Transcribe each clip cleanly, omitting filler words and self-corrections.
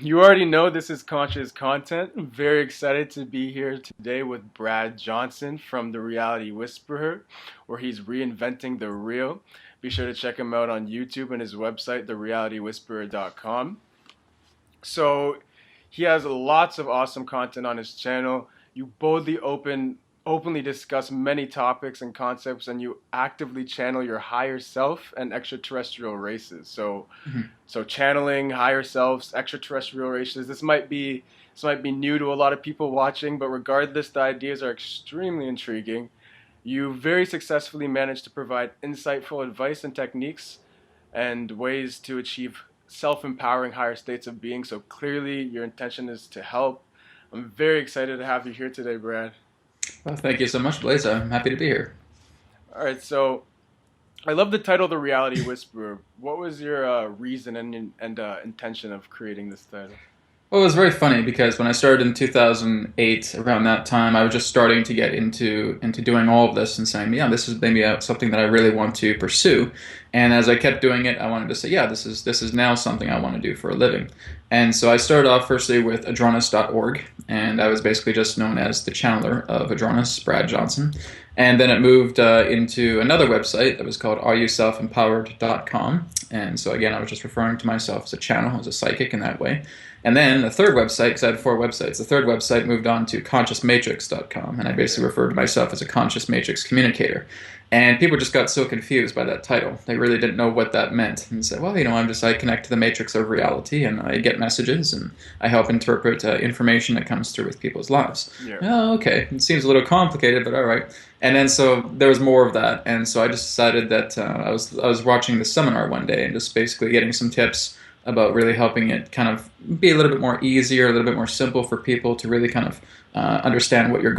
You already know this is conscious content. I'm very excited to be here today with Brad Johnson from The Reality Whisperer, where he's reinventing the real. Be sure to check him out on YouTube and his website, therealitywhisperer.com. So he has lots of awesome content on his channel. You openly discuss many topics and concepts, and you actively channel your higher self and extraterrestrial races. So channeling higher selves, extraterrestrial races. This might be new to a lot of people watching, but regardless, the ideas are extremely intriguing. You very successfully managed to provide insightful advice and techniques and ways to achieve self-empowering higher states of being. So clearly your intention is to help. I'm very excited to have you here today, Brad. Well, thank you so much, Blaze. I'm happy to be here. All right, so I love the title, The Reality Whisperer. What was your reason and intention of creating this title? Well, it was very funny because when I started in 2008, around that time, I was just starting to get into doing all of this and saying, yeah, this is maybe something that I really want to pursue. And as I kept doing it, I wanted to say, yeah, this is now something I want to do for a living. And so I started off firstly with Adronis.org, and I was basically just known as the channeler of Adronis, Brad Johnson. And then it moved into another website that was called areyourselfempowered.com. And so again, I was just referring to myself as a channel, as a psychic in that way. And then the third website, because I had 4 websites, the third website moved on to consciousmatrix.com, and I basically referred to myself as a conscious matrix communicator. And people just got so confused by that title. They really didn't know what that meant. And said, well, I connect to the matrix of reality, and I get messages, and I help interpret information that comes through with people's lives. Yeah. Oh, okay. It seems a little complicated, but all right. And then so there was more of that, and so I just decided that I was watching the seminar one day and just basically getting some tips about really helping it kind of be a little bit more easier, a little bit more simple for people to really kind of understand what you're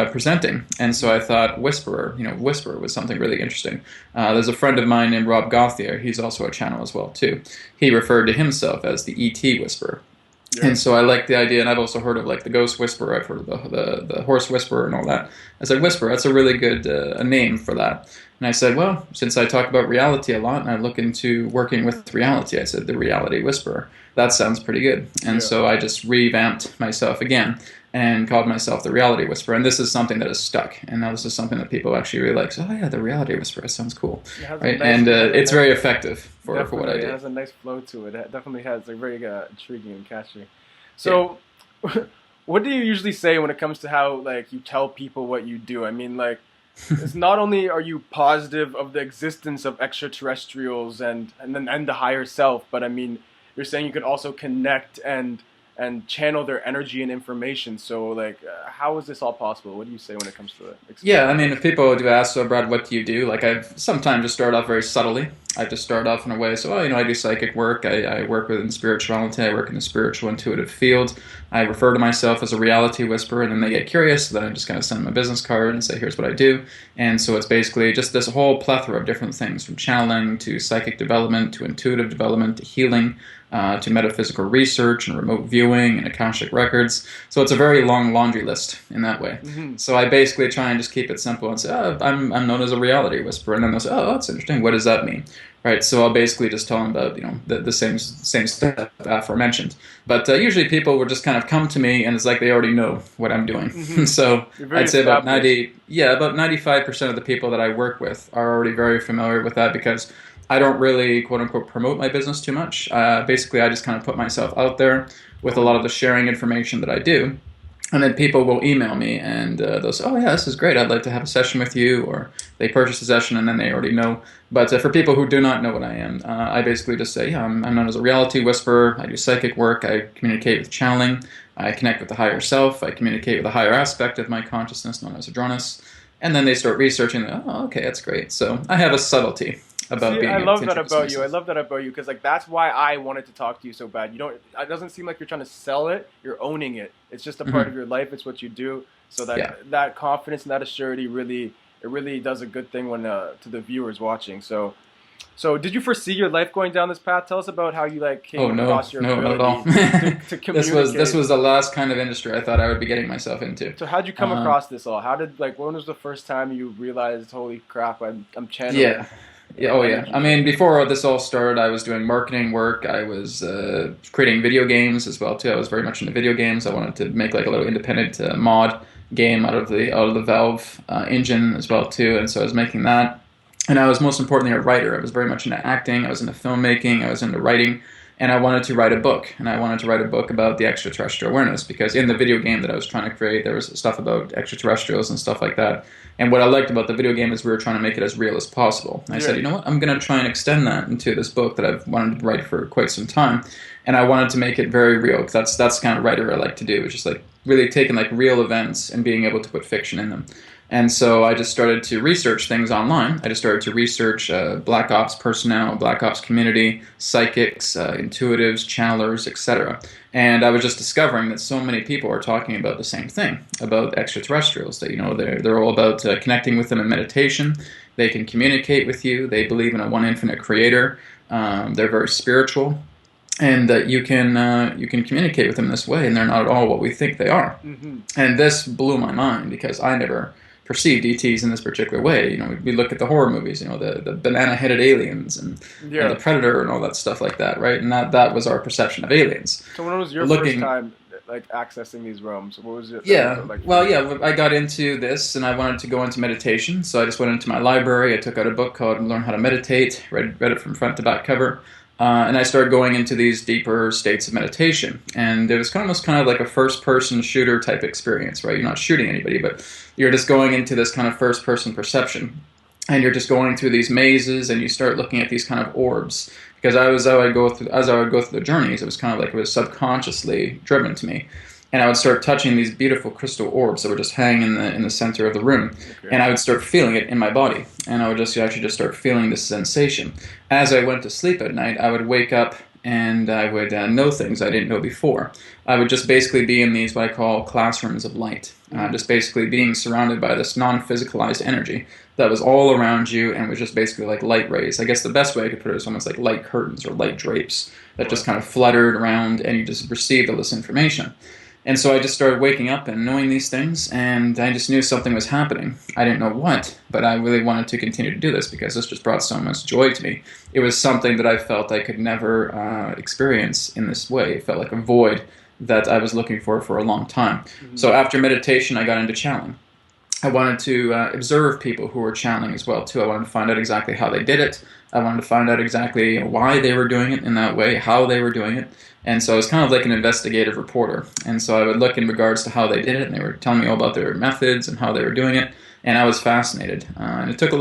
presenting. And so I thought Whisperer was something really interesting. There's a friend of mine named Rob Gauthier. He's also a channel as well too. He referred to himself as the ET Whisperer. Yeah. And so I like the idea, and I've also heard of like the Ghost Whisperer. I've heard of the Horse Whisperer and all that. I said, Whisperer, that's a really good a name for that. And I said, well, since I talk about reality a lot and I look into working with reality, I said, the Reality Whisperer. That sounds pretty good. And so I just revamped myself again and called myself the Reality Whisperer. And this is something that is stuck. And now this is something that people actually really like. So, oh yeah, the Reality Whisperer sounds cool. Right? And it's very effective for what I do. It has a nice flow to it. It definitely has like very intriguing and catchy. So, what do you usually say when it comes to how like you tell people what you do? I mean, like, it's not only are you positive of the existence of extraterrestrials and the higher self, but I mean, you're saying you could also connect and channel their energy and information. So like, how is this all possible? What do you say when it comes to it? Yeah, I mean, if people do ask, so Brad, what do you do? Like, I've sometimes just start off very subtly. I just start off in a way, so, I do psychic work. I work within spirituality. I work in the spiritual intuitive field. I refer to myself as a reality whisperer, and then they get curious, so then I just kind of send them a business card and say, here's what I do. And so it's basically just this whole plethora of different things, from channeling to psychic development to intuitive development to healing, to metaphysical research and remote viewing and Akashic records. So it's a very long laundry list in that way. Mm-hmm. So I basically try and just keep it simple and say, I'm known as a reality whisperer. And then they'll say, oh, that's interesting. What does that mean? Right, so I'll basically just tell them about the same stuff aforementioned. But usually people will just kind of come to me and it's like they already know what I'm doing. Mm-hmm. So I'd say about 95% of the people that I work with are already very familiar with that because I don't really quote unquote promote my business too much. Basically, I just kind of put myself out there with a lot of the sharing information that I do. And then people will email me and they'll say, oh yeah, this is great, I'd like to have a session with you, or they purchase a session and then they already know. But for people who do not know what I am, I basically just say, yeah, I'm known as a reality whisperer, I do psychic work, I communicate with channeling, I connect with the higher self, I communicate with a higher aspect of my consciousness known as Adronis, and then they start researching, oh, okay, that's great. So I have a subtlety about being able to introduce myself. I love that about you because like that's why I wanted to talk to you so bad. It doesn't seem like you're trying to sell it. You're owning it. It's just a part of your life. It's what you do. So that confidence and that assurity really does a good thing when to the viewers watching. So did you foresee your life going down this path? Tell us about how you like came across your ability not at all. to communicate. This was the last kind of industry I thought I would be getting myself into. So how'd you come across this all? When was the first time you realized, holy crap, I'm channeling? Yeah. Yeah, oh yeah. energy I there. mean, before this all started, I was doing marketing work. I was creating video games as well too. I was very much into video games. I wanted to make like a little independent mod game out of the Valve engine as well too. And so I was making that. And I was most importantly a writer. I was very much into acting. I was into filmmaking. I was into writing. And I wanted to write a book. And I wanted to write a book about the extraterrestrial awareness because in the video game that I was trying to create, there was stuff about extraterrestrials and stuff like that. And what I liked about the video game is we were trying to make it as real as possible. And I said, Yeah. you know what, I'm going to try and extend that into this book that I've wanted to write for quite some time. And I wanted to make it very real because that's the kind of writer I like to do. It's just like really taking like real events and being able to put fiction in them. And so I just started to research things online. I just started to research Black Ops personnel, Black Ops community, psychics, intuitives, channelers, etc. And I was just discovering that so many people are talking about the same thing, about extraterrestrials, that, you know, they're all about connecting with them in meditation. They can communicate with you. They believe in a one infinite creator. They're very spiritual. And that you can communicate with them this way, and they're not at all what we think they are. Hmm. And this blew my mind because I never perceived ETs in this particular way. You know, we look at the horror movies, you know, the banana-headed aliens and the Yeah. Predator and all that stuff like that, right? And that was our perception of aliens. So when was your first Looking, time like accessing these realms? What was it yeah, like for well, you? yeah, I got into this and I wanted to go into meditation, so I just went into my library. I took out a book called Learn How to Meditate, read it from front to back cover. And I started going into these deeper states of meditation. And it was almost kind of like a first-person shooter type experience, right? You're not shooting anybody, but you're just going into this kind of first-person perception. And you're just going through these mazes, and you start looking at these kind of orbs. Because as I would go through the journeys, it was kind of like it was subconsciously driven to me. And I would start touching these beautiful crystal orbs that were just hanging in the center of the room, Okay. and I would start feeling it in my body, and I would just actually just start feeling this sensation. As I went to sleep at night, I would wake up and I would know things I didn't know before. I would just basically be in these what I call classrooms of light, just basically being surrounded by this non-physicalized energy that was all around you and was just basically like light rays. I guess the best way I could put it is almost like light curtains or light drapes that just kind of fluttered around, and you just received all this information. And so I just started waking up and knowing these things, and I just knew something was happening. I didn't know what, but I really wanted to continue to do this because this just brought so much joy to me. It was something that I felt I could never experience in this way. It felt like a void that I was looking for a long time. Hmm. So after meditation, I got into channeling. I wanted to observe people who were channeling as well too. I wanted to find out exactly how they did it. I wanted to find out exactly why they were doing it in that way, how they were doing it. And so I was kind of like an investigative reporter. And so I would look in regards to how they did it, and they were telling me all about their methods and how they were doing it. And I was fascinated. And it took a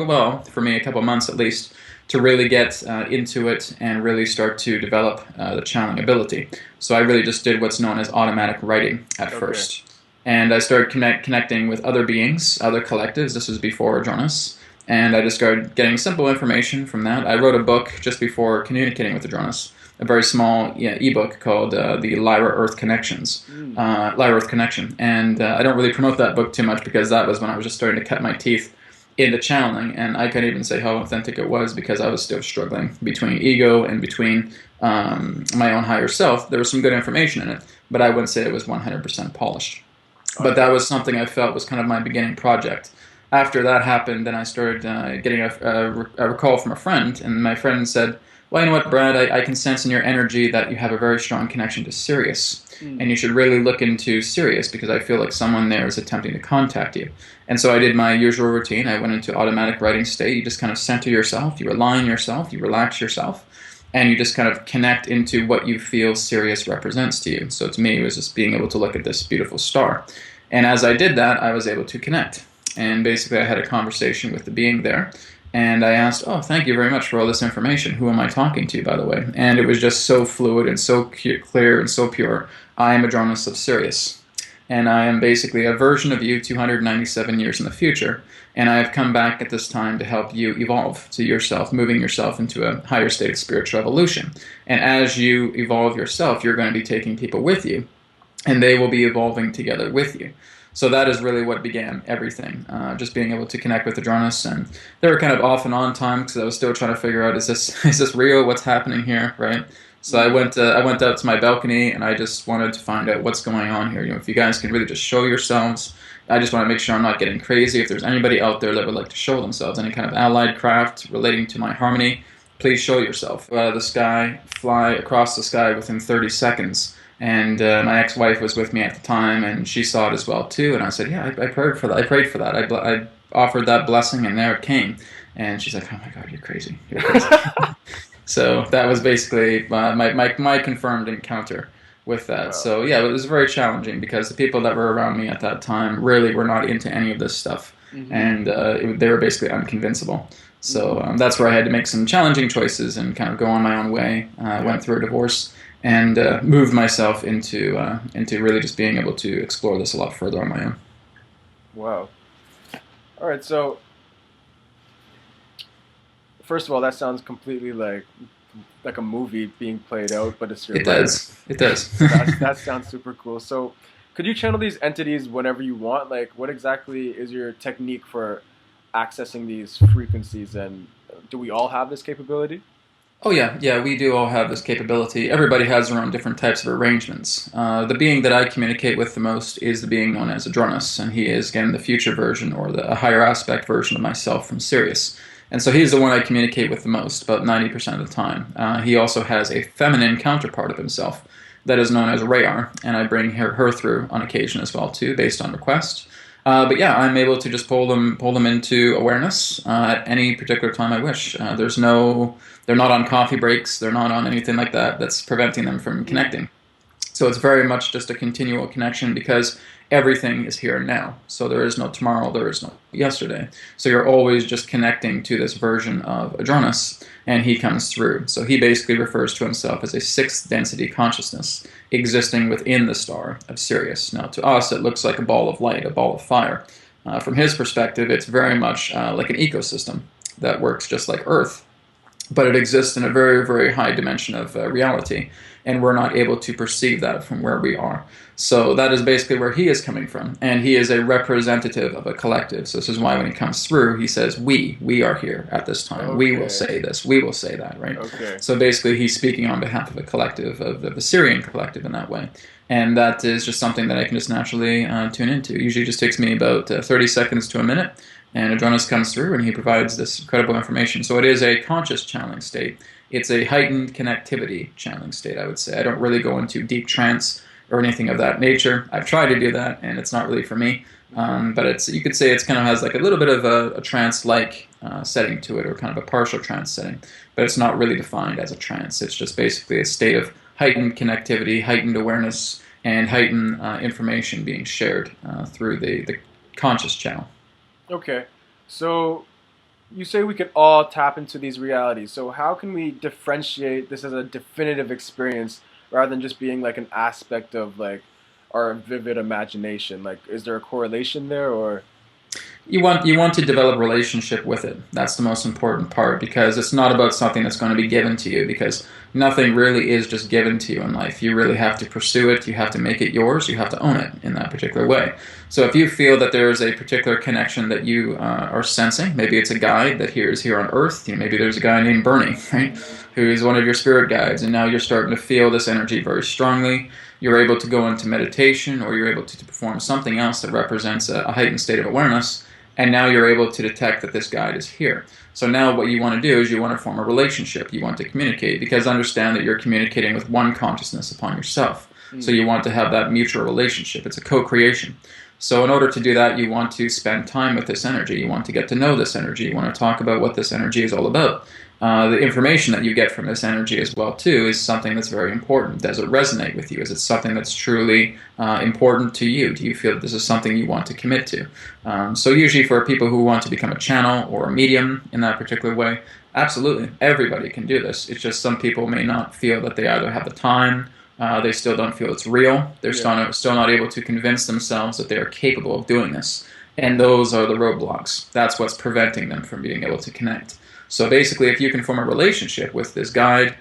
while for me, a couple months at least, to really get into it and really start to develop the channeling ability. So I really just did what's known as automatic writing at first. And I started connecting with other beings, other collectives. This was before Adronis. And I just started getting simple information from that. I wrote a book just before communicating with Adronis, a very small ebook called the Lyra Earth Connections, Lyra Earth Connection. And I don't really promote that book too much because that was when I was just starting to cut my teeth into channeling, and I couldn't even say how authentic it was because I was still struggling between ego and between my own higher self. There was some good information in it, but I wouldn't say it was 100% polished. But that was something I felt was kind of my beginning project. After that happened, then I started getting a call from a friend, and my friend said, well, you know what, Brad, I can sense in your energy that you have a very strong connection to Sirius, and you should really look into Sirius because I feel like someone there is attempting to contact you. And so I did my usual routine. I went into automatic writing state. You just kind of center yourself, you align yourself, you relax yourself, and you just kind of connect into what you feel Sirius represents to you. So to me, it was just being able to look at this beautiful star. And as I did that, I was able to connect. And basically, I had a conversation with the being there. And I asked, oh, thank you very much for all this information. Who am I talking to, by the way? And it was just so fluid and so clear and so pure. I am Adronis of Sirius. And I am basically a version of you 297 years in the future. And I have come back at this time to help you evolve to yourself, moving yourself into a higher state of spiritual evolution. And as you evolve yourself, you're going to be taking people with you. And they will be evolving together with you. So that is really what began everything, just being able to connect with Adronis. And there were kind of off and on times because I was still trying to figure out, is this real? What's happening here, right? So I went out to my balcony and I just wanted to find out what's going on here. You know, if you guys can really just show yourselves I just want to make sure I'm not getting crazy. If there's anybody out there that would like to show themselves, any kind of allied craft relating to my harmony, please show yourself. Out of the sky, fly across the sky within 30 seconds. And my ex-wife was with me at the time, and she saw it as well too. And I said, yeah, I prayed for that. I offered that blessing, and there it came. And she's like, oh my God, you're crazy. You're crazy. So that was basically my confirmed encounter with that. Wow. So yeah, it was very challenging because the people that were around me at that time really were not into any of this stuff. And they were basically unconvincible. So that's where I had to make some challenging choices and kind of go on my own way. I went through a divorce and moved myself into really just being able to explore this a lot further on my own. Wow. All right, so first of all, that sounds completely like a movie being played out, but it's your life. It does. That sounds super cool. So could you channel these entities whenever you want? Like, what exactly is your technique for accessing these frequencies, and do we all have this capability? Oh yeah, we do all have this capability. Everybody has their own different types of arrangements. The being that I communicate with the most is the being known as Adronis, and he is, again, the future version, or a higher aspect version of myself from Sirius. And so he's the one I communicate with the most, about 90% of the time. He also has a feminine counterpart of himself that is known as Rayar, and I bring her through on occasion as well too, based on request. But yeah, I'm able to just pull them into awareness at any particular time I wish. They're not on coffee breaks. They're not on anything like that that's preventing them from connecting. So it's very much just a continual connection because everything is here and now. So there is no tomorrow, there is no yesterday. So you're always just connecting to this version of Adronis, and he comes through. So he basically refers to himself as a sixth density consciousness existing within the star of Sirius. Now to us, it looks like a ball of light, a ball of fire. From his perspective, it's very much like an ecosystem that works just like Earth, but it exists in a very, very high dimension of reality, and we're not able to perceive that from where we are. So that is basically where he is coming from, and he is a representative of a collective. So this is why when he comes through, he says, we are here at this time. Okay. We will say this, we will say that, right? Okay. So basically he's speaking on behalf of a collective, of the Syrian collective in that way. And that is just something that I can just naturally tune into. It usually just takes me about 30 seconds to a minute, and Adronis comes through and he provides this incredible information. So it is a conscious channeling state. It's a heightened connectivity channeling state, I would say. I don't really go into deep trance or anything of that nature. I've tried to do that, and it's not really for me. But you could say it's kind of has like a little bit of a trance-like setting to it, or kind of a partial trance setting. But it's not really defined as a trance. It's just basically a state of heightened connectivity, heightened awareness, and heightened information being shared through the conscious channel. Okay, so you say we can all tap into these realities. So how can we differentiate this as a definitive experience rather than just being like an aspect of like our vivid imagination? Like, is there a correlation there, or? You want to develop a relationship with it. That's the most important part, because it's not about something that's going to be given to you, because nothing really is just given to you in life. You really have to pursue it. You have to make it yours. You have to own it in that particular way. So if you feel that there is a particular connection that you are sensing, maybe it's a guide that is here on Earth. Maybe there's a guy named Bernie, right, who is one of your spirit guides, and now you're starting to feel this energy very strongly. You're able to go into meditation, or you're able to perform something else that represents a heightened state of awareness, and now you're able to detect that this guide is here. So now what you want to do is you want to form a relationship. You want to communicate, because understand that you're communicating with one consciousness upon yourself. So you want to have that mutual relationship. It's a co-creation. So in order to do that, you want to spend time with this energy. You want to get to know this energy. You want to talk about what this energy is all about. The information that you get from this energy as well too is something that's very important. Does it resonate with you? Is it something that's truly important to you? Do you feel that this is something you want to commit to? So usually for people who want to become a channel or a medium in that particular way, absolutely, everybody can do this. It's just some people may not feel that they either have the time, they still don't feel it's real, they're still not able to convince themselves that they are capable of doing this. And those are the roadblocks. That's what's preventing them from being able to connect. So basically, if you can form a relationship with this guide,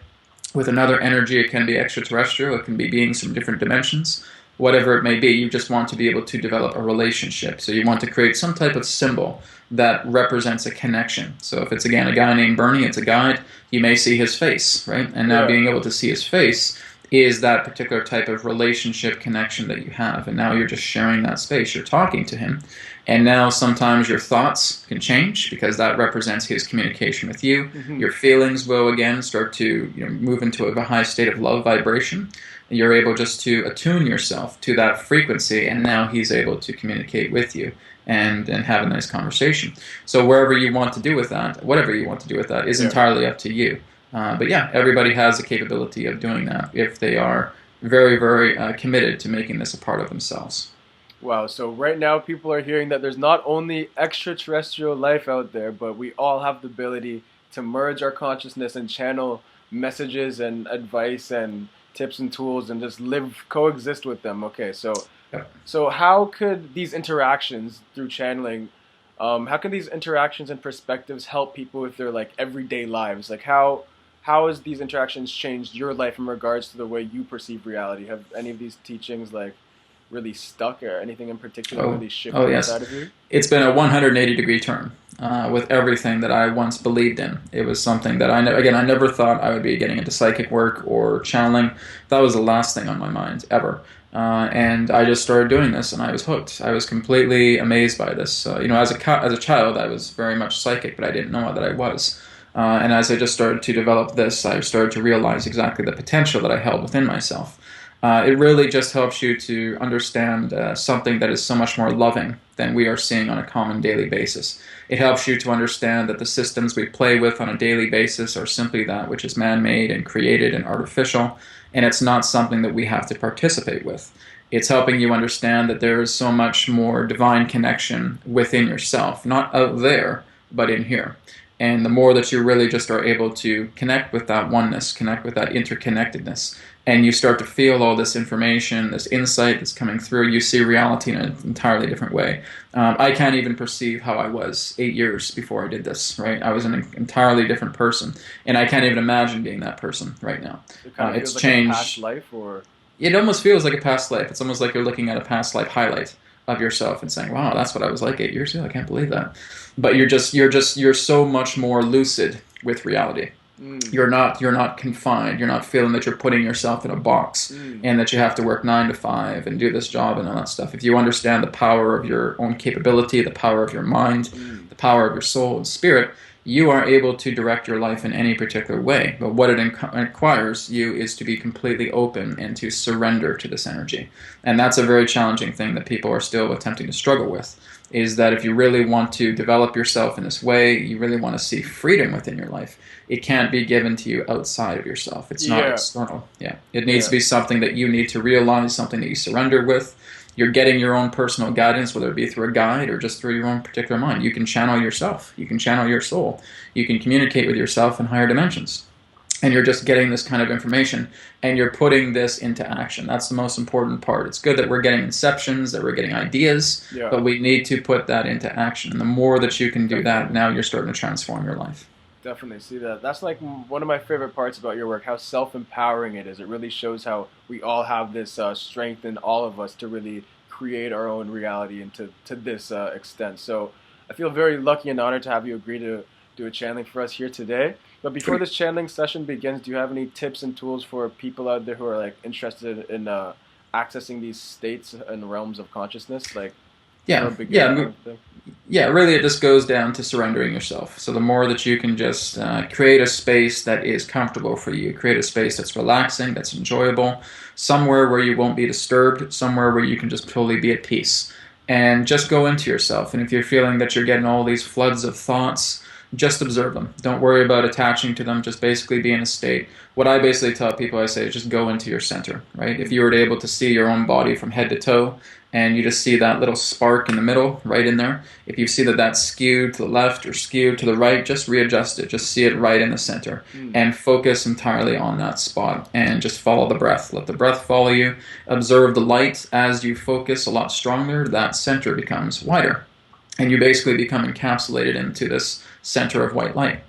with another energy, it can be extraterrestrial, it can be beings from different dimensions, whatever it may be, you just want to be able to develop a relationship. So you want to create some type of symbol that represents a connection. So if it's, again, a guy named Bernie, it's a guide, you may see his face, right? And now being able to see his face is that particular type of relationship connection that you have. And now you're just sharing that space. You're talking to him. And now sometimes your thoughts can change because that represents his communication with you. Mm-hmm. Your feelings will again start to move into a high state of love vibration. And you're able just to attune yourself to that frequency, and now he's able to communicate with you and have a nice conversation. So wherever you want to do with that, whatever you want to do with that is entirely up to you. But yeah, everybody has the capability of doing that if they are very, very committed to making this a part of themselves. Wow, so right now people are hearing that there's not only extraterrestrial life out there, but we all have the ability to merge our consciousness and channel messages and advice and tips and tools and just coexist with them. Okay, so how could these interactions through channeling, how can these interactions and perspectives help people with their like everyday lives? Like how has these interactions changed your life in regards to the way you perceive reality? Have any of these teachings like really stuck, or anything in particular really shifted inside of you? It's been a 180-degree turn with everything that I once believed in. It was something that I never thought I would be getting into psychic work or channeling. That was the last thing on my mind ever. And I just started doing this, and I was hooked. I was completely amazed by this. As a child, I was very much psychic, but I didn't know that I was. And as I just started to develop this, I started to realize exactly the potential that I held within myself. It really just helps you to understand something that is so much more loving than we are seeing on a common daily basis. It helps you to understand that the systems we play with on a daily basis are simply that which is man-made and created and artificial, and it's not something that we have to participate with. It's helping you understand that there is so much more divine connection within yourself, not out there, but in here. And the more that you really just are able to connect with that oneness, connect with that interconnectedness, and you start to feel all this information, this insight that's coming through, you see reality in an entirely different way. I can't even perceive how I was 8 years before I did this, right? I was an entirely different person, and I can't even imagine being that person right now. It kind of it's feels changed. Like a past life, or? It almost feels like a past life. It's almost like you're looking at a past life highlight of yourself and saying, wow, that's what I was like 8 years ago. I can't believe that. But you're so much more lucid with reality. You're not confined. You're not feeling that you're putting yourself in a box and that you have to work 9 to 5 and do this job and all that stuff. If you understand the power of your own capability, the power of your mind, the power of your soul and spirit, you are able to direct your life in any particular way. But what it requires you is to be completely open and to surrender to this energy. And that's a very challenging thing that people are still attempting to struggle with, is that if you really want to develop yourself in this way, you really want to see freedom within your life, it can't be given to you outside of yourself. It's not external. It needs to be something that you need to realize, something that you surrender with. You're getting your own personal guidance, whether it be through a guide or just through your own particular mind. You can channel yourself. You can channel your soul. You can communicate with yourself in higher dimensions. And you're just getting this kind of information, and you're putting this into action. That's the most important part. It's good that we're getting inceptions, that we're getting ideas, but we need to put that into action. And the more that you can do that, now you're starting to transform your life. Definitely see that. That's like one of my favorite parts about your work, how self-empowering it is. It really shows how we all have this strength in all of us to really create our own reality and to this extent. So I feel very lucky and honored to have you agree to do a channeling for us here today. But before this channeling session begins, do you have any tips and tools for people out there who are like interested in accessing these states and realms of consciousness? Like, really it just goes down to surrendering yourself. So the more that you can just create a space that is comfortable for you, create a space that's relaxing, that's enjoyable, somewhere where you won't be disturbed, somewhere where you can just totally be at peace. And just go into yourself. And if you're feeling that you're getting all these floods of thoughts, just observe them. Don't worry about attaching to them. Just basically be in a state. What I basically tell people, I say, just go into your center, right? If you were able to see your own body from head to toe, and you just see that little spark in the middle, right in there, if you see that that's skewed to the left or skewed to the right, just readjust it. Just see it right in the center and focus entirely on that spot and just follow the breath. Let the breath follow you. Observe the light. As you focus a lot stronger, that center becomes wider. And you basically become encapsulated into this center of white light.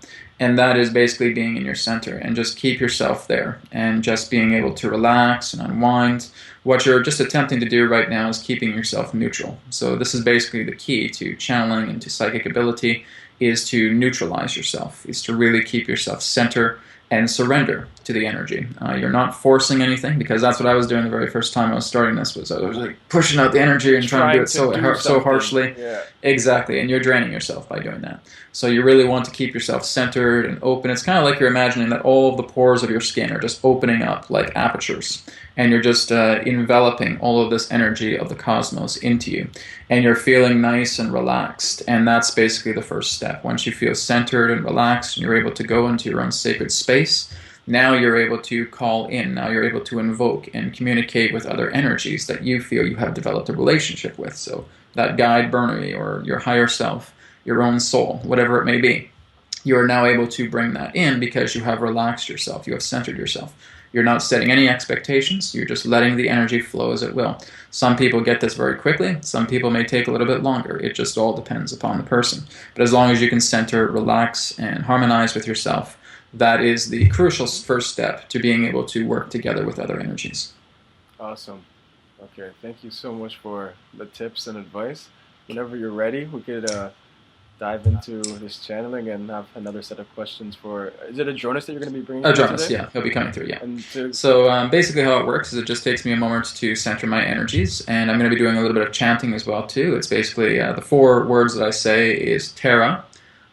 And that is basically being in your center. And just keep yourself there. And just being able to relax and unwind. What you're just attempting to do right now is keeping yourself neutral. So this is basically the key to channeling and to psychic ability, is to neutralize yourself. Is to really keep yourself center and surrender to the energy. You're not forcing anything, because that's what I was doing the very first time I was starting this. Was I was like pushing out the energy and trying to do it so harshly. Yeah. Exactly, and you're draining yourself by doing that. So you really want to keep yourself centered and open. It's kind of like you're imagining that all of the pores of your skin are just opening up like apertures, and you're just enveloping all of this energy of the cosmos into you, and you're feeling nice and relaxed. And that's basically the first step. Once you feel centered and relaxed and you're able to go into your own sacred space, now you're able to call in, now you're able to invoke and communicate with other energies that you feel you have developed a relationship with. So that guide Bernie, or your higher self, your own soul, whatever it may be, you are now able to bring that in because you have relaxed yourself, you have centered yourself. You're not setting any expectations, you're just letting the energy flow as it will. Some people get this very quickly, some people may take a little bit longer. It just all depends upon the person. But as long as you can center, relax, and harmonize with yourself, that is the crucial first step to being able to work together with other energies. Awesome. Okay, thank you so much for the tips and advice. Whenever you're ready, we could dive into this channeling and have another set of questions for... Is it Adronis that you're going to be bringing through Adronis, today? yeah. He'll be coming through, yeah. And So basically how it works is it just takes me a moment to center my energies, and I'm going to be doing a little bit of chanting as well, too. It's basically the 4 words that I say is Terra,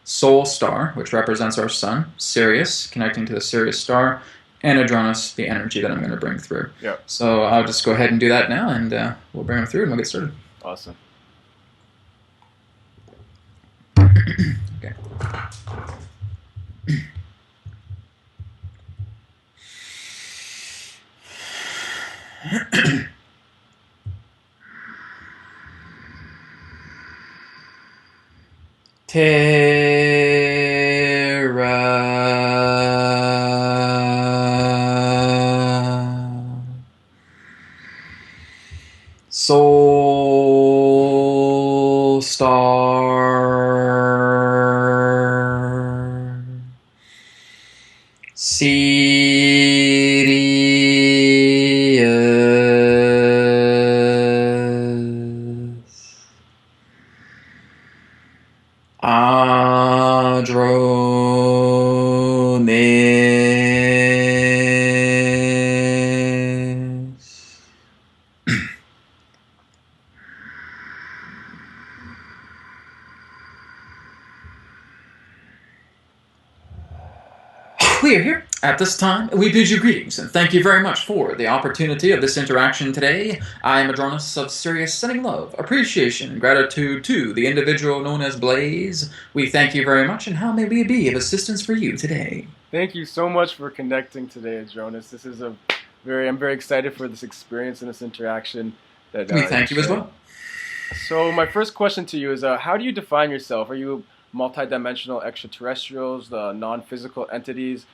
Soul Star, which represents our sun, Sirius, connecting to the Sirius star, and Adronis, the energy that I'm going to bring through. Yeah. So I'll just go ahead and do that now, and we'll bring them through, and we'll get started. Awesome. Okay. Terra, Soul Star, Sirius, Adronis. We are here. At this time, we bid you greetings, and thank you very much for the opportunity of this interaction today. I am Adronis of Sirius, sending love, appreciation, and gratitude to the individual known as Blaze. We thank you very much, and how may we be of assistance for you today? Thank you so much for connecting today, Adronis. This is I'm very excited for this experience and this interaction. That We thank you as well. So my first question to you is, how do you define yourself? Are you multidimensional extraterrestrials, the non-physical entities?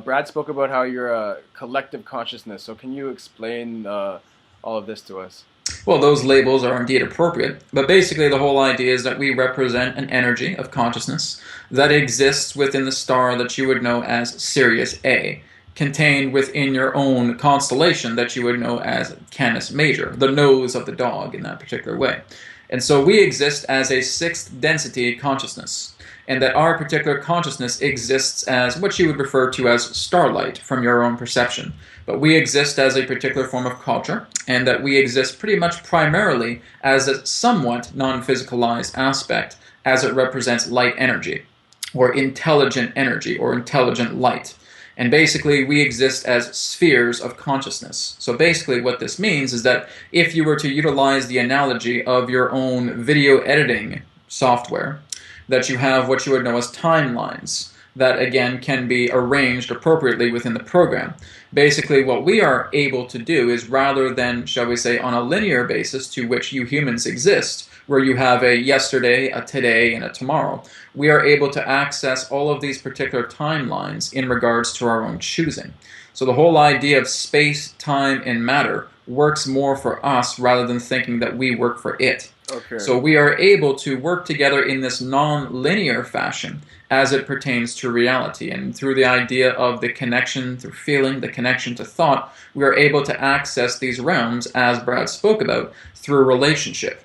Brad spoke about how you're a collective consciousness. So can you explain all of this to us? Well, those labels are indeed appropriate, but basically the whole idea is that we represent an energy of consciousness that exists within the star that you would know as Sirius A, contained within your own constellation that you would know as Canis Major, the nose of the dog in that particular way. And so we exist as a 6th density consciousness, and that our particular consciousness exists as what you would refer to as starlight from your own perception. But we exist as a particular form of culture, and that we exist pretty much primarily as a somewhat non-physicalized aspect, as it represents light energy, or intelligent energy, or intelligent light. And basically, we exist as spheres of consciousness. So basically what this means is that if you were to utilize the analogy of your own video editing software, that you have what you would know as timelines that, again, can be arranged appropriately within the program. Basically, what we are able to do is, rather than, shall we say, on a linear basis to which you humans exist, where you have a yesterday, a today, and a tomorrow, we are able to access all of these particular timelines in regards to our own choosing. So the whole idea of space, time, and matter works more for us rather than thinking that we work for it. Okay. So we are able to work together in this non-linear fashion as it pertains to reality. And through the idea of the connection through feeling, the connection to thought, we are able to access these realms, as Brad spoke about, through relationship.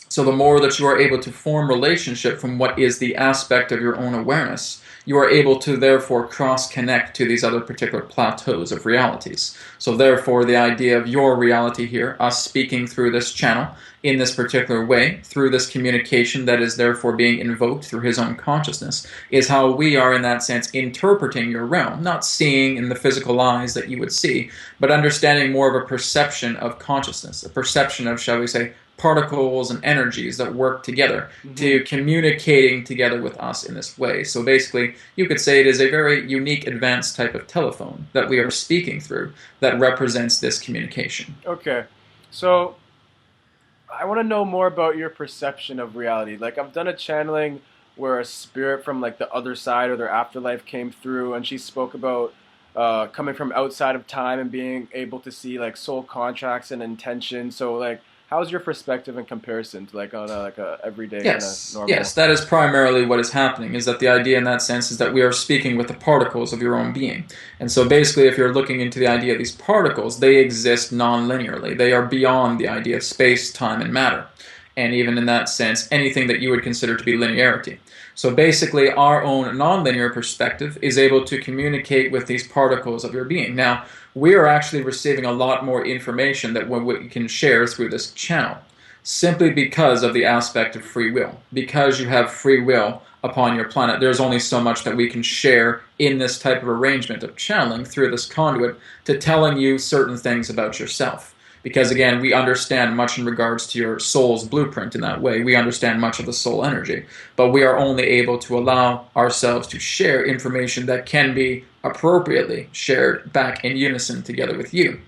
So the more that you are able to form relationship from what is the aspect of your own awareness, you are able to therefore cross-connect to these other particular plateaus of realities. So therefore, the idea of your reality here, us speaking through this channel in this particular way, through this communication that is therefore being invoked through his own consciousness, is how we are in that sense interpreting your realm, not seeing in the physical eyes that you would see, but understanding more of a perception of consciousness, a perception of, shall we say, particles and energies that work together to communicating together with us in this way. So basically, you could say it is a very unique, advanced type of telephone that we are speaking through that represents this communication. Okay, so I want to know more about your perception of reality. Like, I've done a channeling where a spirit from like the other side or their afterlife came through, and she spoke about coming from outside of time and being able to see like soul contracts and intention. So like, how's your perspective in comparison to like on a everyday kind of normal? Yes, that is primarily what is happening, is that the idea in that sense is that we are speaking with the particles of your own being. And so basically, if you're looking into the idea of these particles, they exist non-linearly. They are beyond the idea of space, time, and matter. And even in that sense, anything that you would consider to be linearity. So basically, our own non-linear perspective is able to communicate with these particles of your being. Now, we are actually receiving a lot more information that we can share through this channel, simply because of the aspect of free will. Because you have free will upon your planet, there's only so much that we can share in this type of arrangement of channeling through this conduit to telling you certain things about yourself. Because again, we understand much in regards to your soul's blueprint in that way. We understand much of the soul energy. But we are only able to allow ourselves to share information that can be appropriately shared back in unison together with you.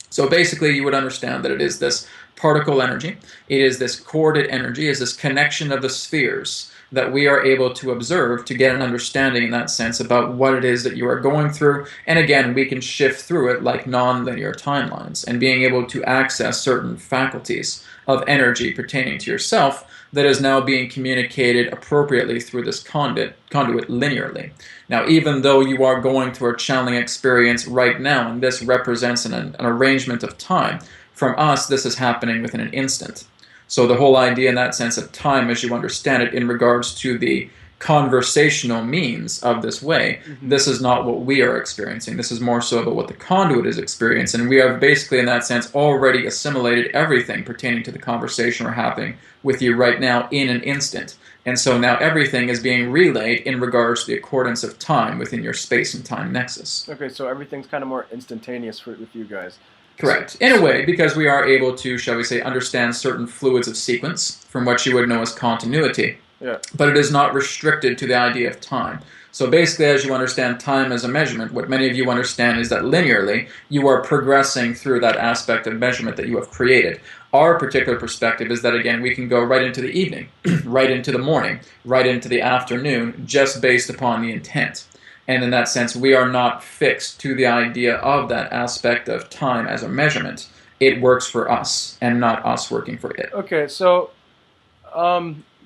So basically, you would understand that it is this particle energy, it is this corded energy, it is this connection of the spheres that we are able to observe to get an understanding in that sense about what it is that you are going through. And again, we can shift through it like non-linear timelines and being able to access certain faculties of energy pertaining to yourself that is now being communicated appropriately through this conduit linearly. Now, even though you are going through a channeling experience right now, and this represents an arrangement of time, from us, this is happening within an instant. So the whole idea in that sense of time, as you understand it, in regards to the conversational means of this way, this is not what we are experiencing. This is more so about what the conduit is experiencing. And we have basically, in that sense, already assimilated everything pertaining to the conversation we're having with you right now in an instant. And so now everything is being relayed in regards to the accordance of time within your space and time nexus. Okay, so everything's kind of more instantaneous with you guys. Correct. In a way, because we are able to, shall we say, understand certain fluids of sequence from what you would know as continuity. Yeah. But it is not restricted to the idea of time. So basically, as you understand time as a measurement, what many of you understand is that linearly, you are progressing through that aspect of measurement that you have created. Our particular perspective is that, again, we can go right into the evening, right into the morning, right into the afternoon, just based upon the intent. And in that sense, we are not fixed to the idea of that aspect of time as a measurement. It works for us, and not us working for it. Okay, so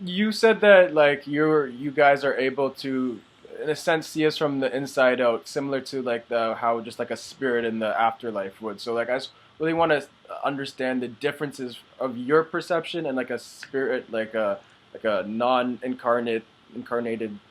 you said that like you guys are able to, in a sense, see us from the inside out, similar to like how just like a spirit in the afterlife would. So like I just really want to understand the differences of your perception and like a spirit, like a non-incarnated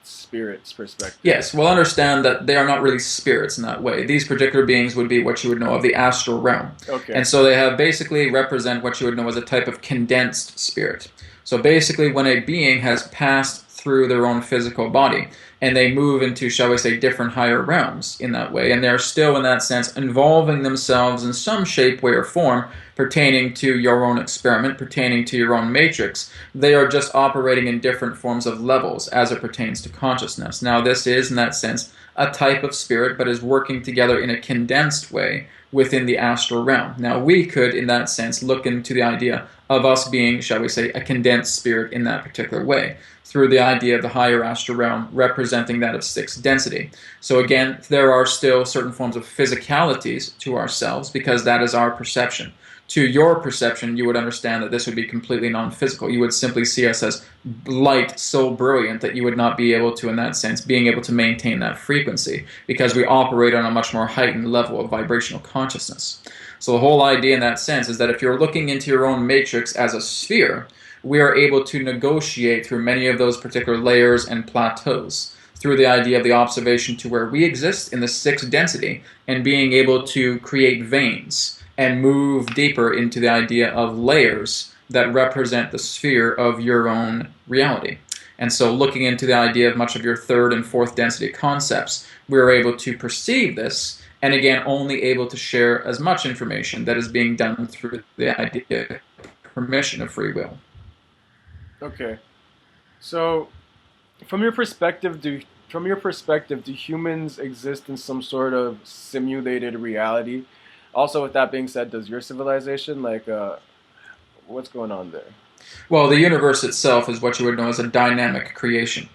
spirit's perspective. Yes, well, understand that they are not really spirits in that way. These particular beings would be what you would know of the astral realm. Okay. And so they have basically represent what you would know as a type of condensed spirit. So basically, when a being has passed through their own physical body, and they move into, shall we say, different higher realms in that way, and they're still, in that sense, involving themselves in some shape, way, or form pertaining to your own experiment, pertaining to your own matrix. They are just operating in different forms of levels as it pertains to consciousness. Now, this is, in that sense, a type of spirit, but is working together in a condensed way within the astral realm. Now, we could, in that sense, look into the idea of us being, shall we say, a condensed spirit in that particular way, through the idea of the higher astral realm representing that of sixth density. So again, there are still certain forms of physicalities to ourselves because that is our perception. To your perception, you would understand that this would be completely non-physical. You would simply see us as light so brilliant that you would not be able to, in that sense, being able to maintain that frequency because we operate on a much more heightened level of vibrational consciousness. So the whole idea in that sense is that if you're looking into your own matrix as a sphere, we are able to negotiate through many of those particular layers and plateaus through the idea of the observation to where we exist in the sixth density and being able to create veins and move deeper into the idea of layers that represent the sphere of your own reality. And so looking into the idea of much of your third and fourth density concepts, we are able to perceive this, and again, only able to share as much information that is being done through the idea of permission of free will. Okay. So, from your perspective, do humans exist in some sort of simulated reality? Also, with that being said, does your civilization, what's going on there? Well, the universe itself is what you would know as a dynamic creation.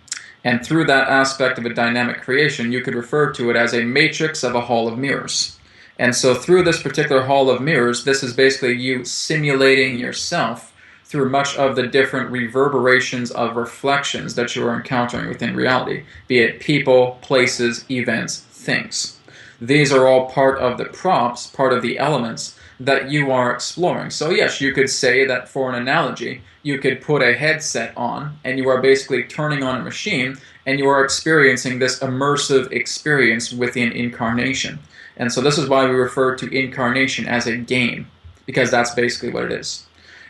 And through that aspect of a dynamic creation, you could refer to it as a matrix of a hall of mirrors. And so through this particular hall of mirrors, this is basically you simulating yourself through much of the different reverberations of reflections that you are encountering within reality, be it people, places, events, things. These are all part of the props, part of the elements that you are exploring. So yes, you could say that for an analogy, you could put a headset on and you are basically turning on a machine and you are experiencing this immersive experience within incarnation. And so this is why we refer to incarnation as a game, because that's basically what it is.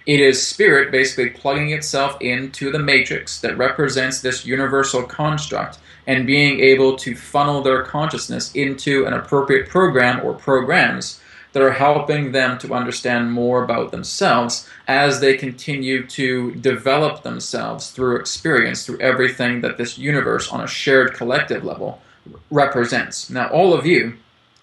It is spirit basically plugging itself into the matrix that represents this universal construct and being able to funnel their consciousness into an appropriate program or programs that are helping them to understand more about themselves as they continue to develop themselves through experience, through everything that this universe on a shared collective level represents. Now, all of you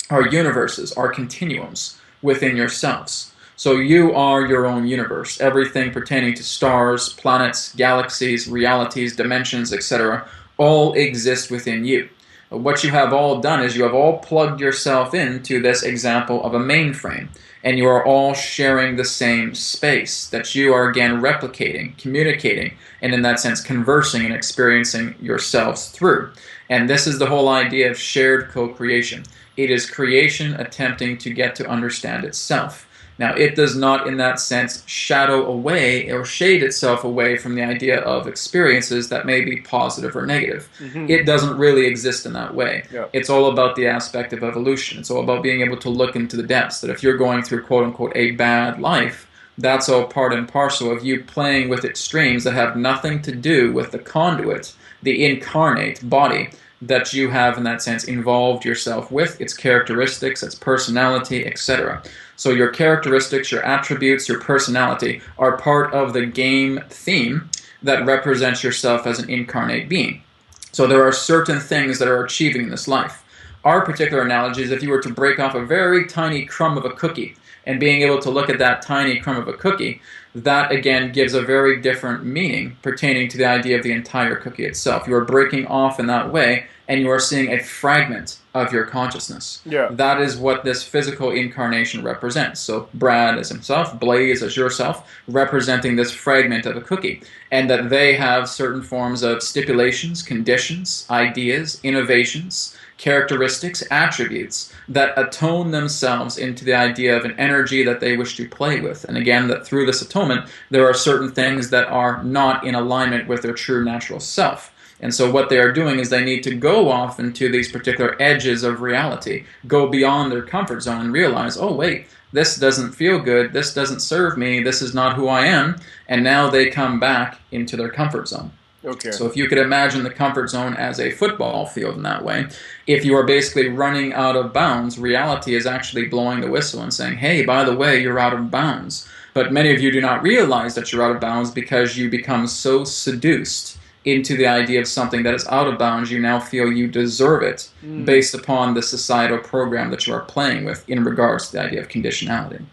are universes, are continuums within yourselves. So you are your own universe. Everything pertaining to stars, planets, galaxies, realities, dimensions, etc., all exist within you. What you have all done is you have all plugged yourself into this example of a mainframe, and you are all sharing the same space that you are again replicating, communicating, and in that sense conversing and experiencing yourselves through. And this is the whole idea of shared co-creation. It is creation attempting to get to understand itself. Now, it does not, in that sense, shadow away or shade itself away from the idea of experiences that may be positive or negative. Mm-hmm. It doesn't really exist in that way. Yeah. It's all about the aspect of evolution. It's all about being able to look into the depths, that if you're going through, quote-unquote, a bad life, that's all part and parcel of you playing with extremes that have nothing to do with the conduit, the incarnate body that you have, in that sense, involved yourself with, its characteristics, its personality, etc. So your characteristics, your attributes, your personality are part of the game theme that represents yourself as an incarnate being. So there are certain things that are achieving in this life. Our particular analogy is if you were to break off a very tiny crumb of a cookie and being able to look at that tiny crumb of a cookie, that again gives a very different meaning pertaining to the idea of the entire cookie itself. You are breaking off in that way, and you are seeing a fragment of your consciousness. Yeah. That is what this physical incarnation represents. So Brad as himself, Blaze as yourself, representing this fragment of a cookie, and that they have certain forms of stipulations, conditions, ideas, innovations, characteristics, attributes that atone themselves into the idea of an energy that they wish to play with. And again, that through this atonement, there are certain things that are not in alignment with their true natural self. And so what they are doing is they need to go off into these particular edges of reality, go beyond their comfort zone and realize, oh wait, this doesn't feel good, this doesn't serve me, this is not who I am, and now they come back into their comfort zone. Okay. So if you could imagine the comfort zone as a football field in that way, if you are basically running out of bounds, reality is actually blowing the whistle and saying, hey, by the way, you're out of bounds. But many of you do not realize that you're out of bounds because you become so seduced into the idea of something that is out of bounds, you now feel you deserve it based upon the societal program that you are playing with in regards to the idea of conditionality.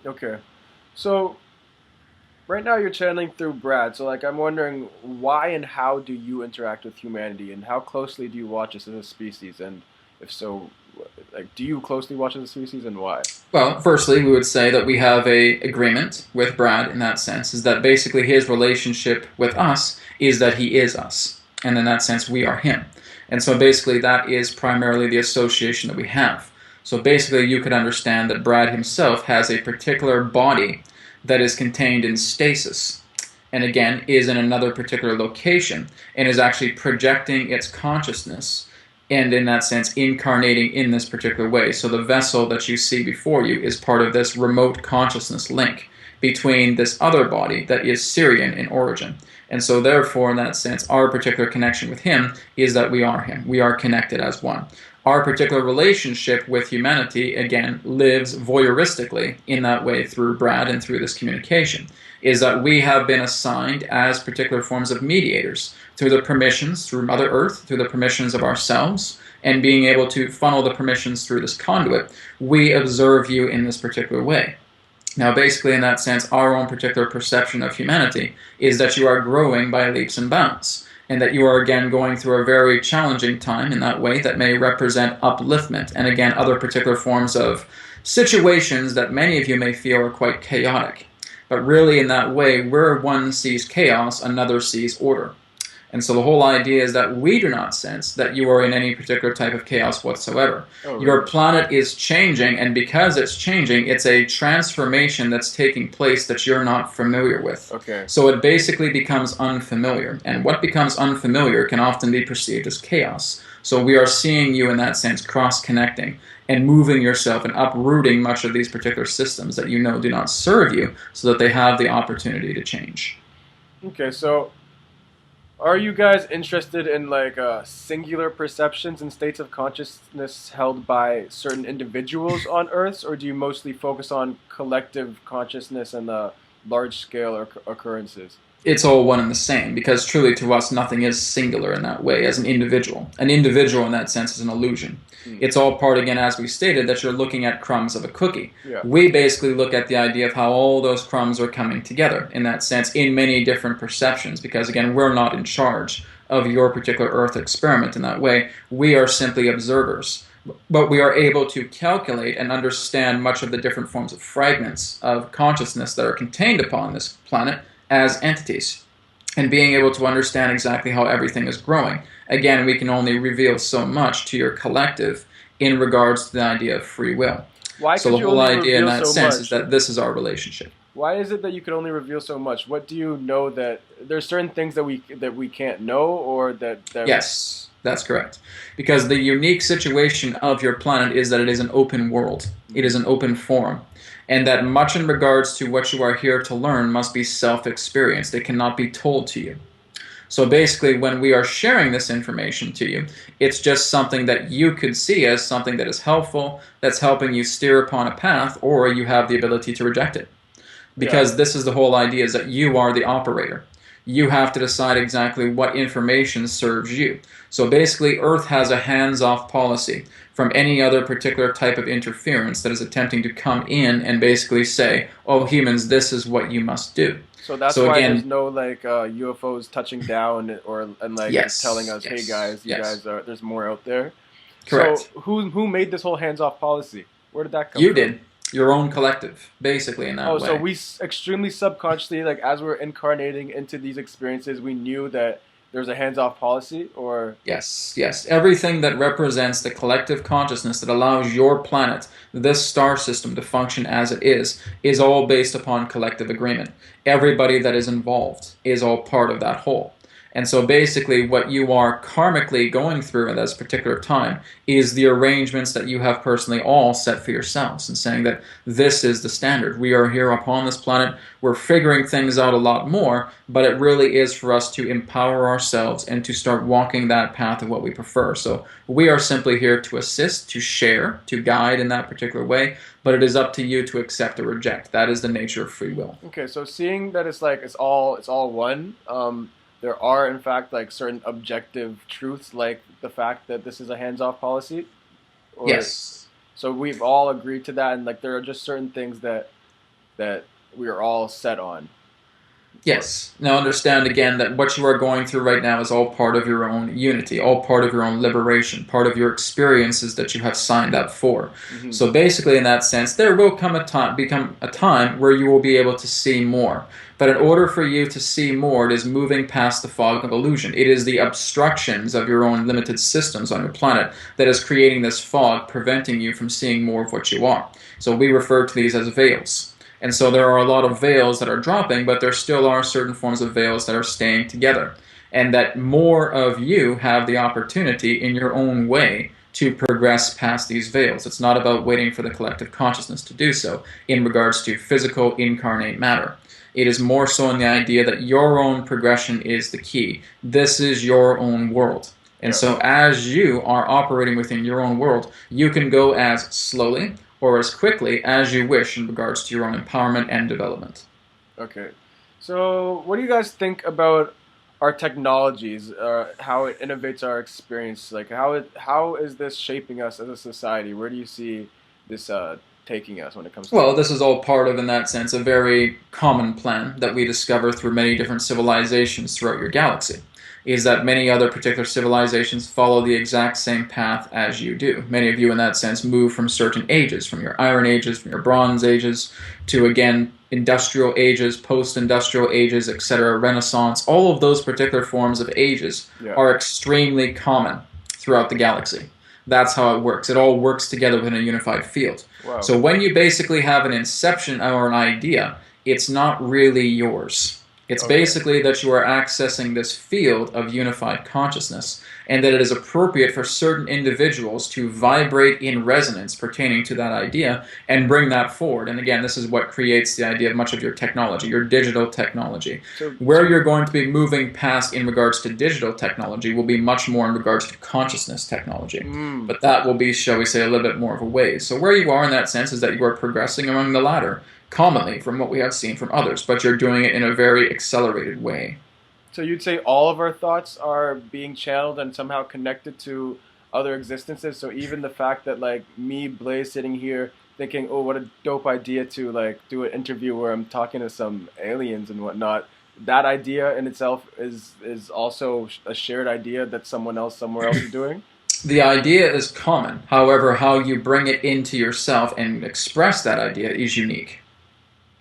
Okay. So right now you're channeling through Brad, so I'm wondering why and how do you interact with humanity, and how closely do you watch us as a species, and if so, do you closely watch as a species, and why? Well, firstly, we would say that we have a agreement with Brad in that sense, is that basically his relationship with us is that he is us, and in that sense we are him. And so basically that is primarily the association that we have. So basically you could understand that Brad himself has a particular body that is contained in stasis. and again is in another particular location and is actually projecting its consciousness and in that sense incarnating in this particular way. So the vessel that you see before you is part of this remote consciousness link between this other body that is Syrian in origin. And so therefore, in that sense, our particular connection with him is that we are him. We are connected as one. Our particular relationship with humanity, again, lives voyeuristically in that way through Brad and through this communication, is that we have been assigned as particular forms of mediators through the permissions, through Mother Earth, through the permissions of ourselves, and being able to funnel the permissions through this conduit. We observe you in this particular way. Now, basically, in that sense, our own particular perception of humanity is that you are growing by leaps and bounds, and that you are, again, going through a very challenging time in that way that may represent upliftment, and, again, other particular forms of situations that many of you may feel are quite chaotic. But really, in that way, where one sees chaos, another sees order. And so the whole idea is that we do not sense that you are in any particular type of chaos whatsoever. Oh, really? Your planet is changing, and because it's changing, it's a transformation that's taking place that you're not familiar with. Okay. So it basically becomes unfamiliar, and what becomes unfamiliar can often be perceived as chaos. So we are seeing you in that sense cross-connecting and moving yourself and uprooting much of these particular systems that you know do not serve you so that they have the opportunity to change. Okay, so are you guys interested in like singular perceptions and states of consciousness held by certain individuals on Earth, or do you mostly focus on collective consciousness and large-scale occurrences? It's all one and the same, because truly to us nothing is singular in that way as an individual. An individual in that sense is an illusion. It's all part, again, as we stated, that you're looking at crumbs of a cookie. Yeah. We basically look at the idea of how all those crumbs are coming together in that sense in many different perceptions, because, again, we're not in charge of your particular Earth experiment in that way. We are simply observers. But we are able to calculate and understand much of the different forms of fragments of consciousness that are contained upon this planet as entities, and being able to understand exactly how everything is growing. Again, we can only reveal so much to your collective in regards to the idea of free will. Why so could the you whole only idea in reveal that so sense much? is that this is our relationship. Why is it that you can only reveal so much? What do you know that there's certain things that we can't know, or that Yes, that's correct. Because the unique situation of your planet is that it is an open world. It is an open forum. And that much in regards to what you are here to learn must be self-experienced. It cannot be told to you. So basically, when we are sharing this information to you, it's just something that you could see as something that is helpful, that's helping you steer upon a path, or you have the ability to reject it. Because this is the whole idea, is that you are the operator. You have to decide exactly what information serves you. So basically, Earth has a hands-off policy from any other particular type of interference that is attempting to come in and basically say, oh, humans, this is what you must do. So that's why there's no like UFOs touching down and telling us, hey guys, you guys are, there's more out there. Correct. So who made this whole hands-off policy? Where did that come from? You did. Your own collective, basically, in that way. Oh, so we extremely subconsciously, like as we're incarnating into these experiences, we knew that there's a hands-off policy, or? Yes, yes. Everything that represents the collective consciousness that allows your planet, this star system, to function as it is all based upon collective agreement. Everybody that is involved is all part of that whole. And so basically what you are karmically going through at this particular time is the arrangements that you have personally all set for yourselves, and saying that this is the standard. We are here upon this planet. We're figuring things out a lot more, but it really is for us to empower ourselves and to start walking that path of what we prefer. So we are simply here to assist, to share, to guide in that particular way, but it is up to you to accept or reject. That is the nature of free will. Okay, so seeing that it's all one, there are, in fact, like certain objective truths, like the fact that this is a hands-off policy? Or, yes. So we've all agreed to that, and like there are just certain things that we are all set on. Yes. Now understand again that what you are going through right now is all part of your own unity, all part of your own liberation, part of your experiences that you have signed up for. Mm-hmm. So basically, in that sense, there will become a time where you will be able to see more. But in order for you to see more, it is moving past the fog of illusion. It is the obstructions of your own limited systems on your planet that is creating this fog, preventing you from seeing more of what you are. So we refer to these as veils. And so there are a lot of veils that are dropping, but there still are certain forms of veils that are staying together. And that more of you have the opportunity in your own way to progress past these veils. It's not about waiting for the collective consciousness to do so in regards to physical incarnate matter. It is more so in the idea that your own progression is the key. This is your own world. And so as you are operating within your own world, you can go as slowly or as quickly as you wish in regards to your own empowerment and development. Okay. So what do you guys think about our technologies, how it innovates our experience? Like how is this shaping us as a society? Where do you see this taking us when it comes to... Well, this is all part of, in that sense, a very common plan that we discover through many different civilizations throughout your galaxy, is that many other particular civilizations follow the exact same path as you do. Many of you, in that sense, move from certain ages, from your Iron Ages, from your Bronze Ages, to, again, industrial ages, post-industrial ages, etc., Renaissance. All of those particular forms of ages are extremely common throughout the galaxy. That's how it works. It all works together within a unified field. Wow. So when you basically have an inception or an idea, it's not really yours. It's basically that you are accessing this field of unified consciousness, and that it is appropriate for certain individuals to vibrate in resonance pertaining to that idea and bring that forward. And again, this is what creates the idea of much of your technology, your digital technology. Where you're going to be moving past in regards to digital technology will be much more in regards to consciousness technology. But that will be, shall we say, a little bit more of a ways. So where you are in that sense is that you are progressing along the ladder, commonly from what we have seen from others, but you're doing it in a very accelerated way. So you'd say all of our thoughts are being channeled and somehow connected to other existences? So even the fact that, like, me, Blaze, sitting here thinking, oh, what a dope idea to, like, do an interview where I'm talking to some aliens and whatnot, that idea in itself is also a shared idea that someone else somewhere else is doing? The idea is common. However, how you bring it into yourself and express that idea is unique.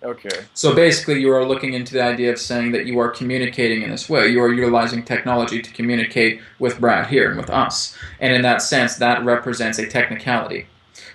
Okay. So basically you are looking into the idea of saying that you are communicating in this way. You are utilizing technology to communicate with Brad here and with us. And in that sense, that represents a technicality.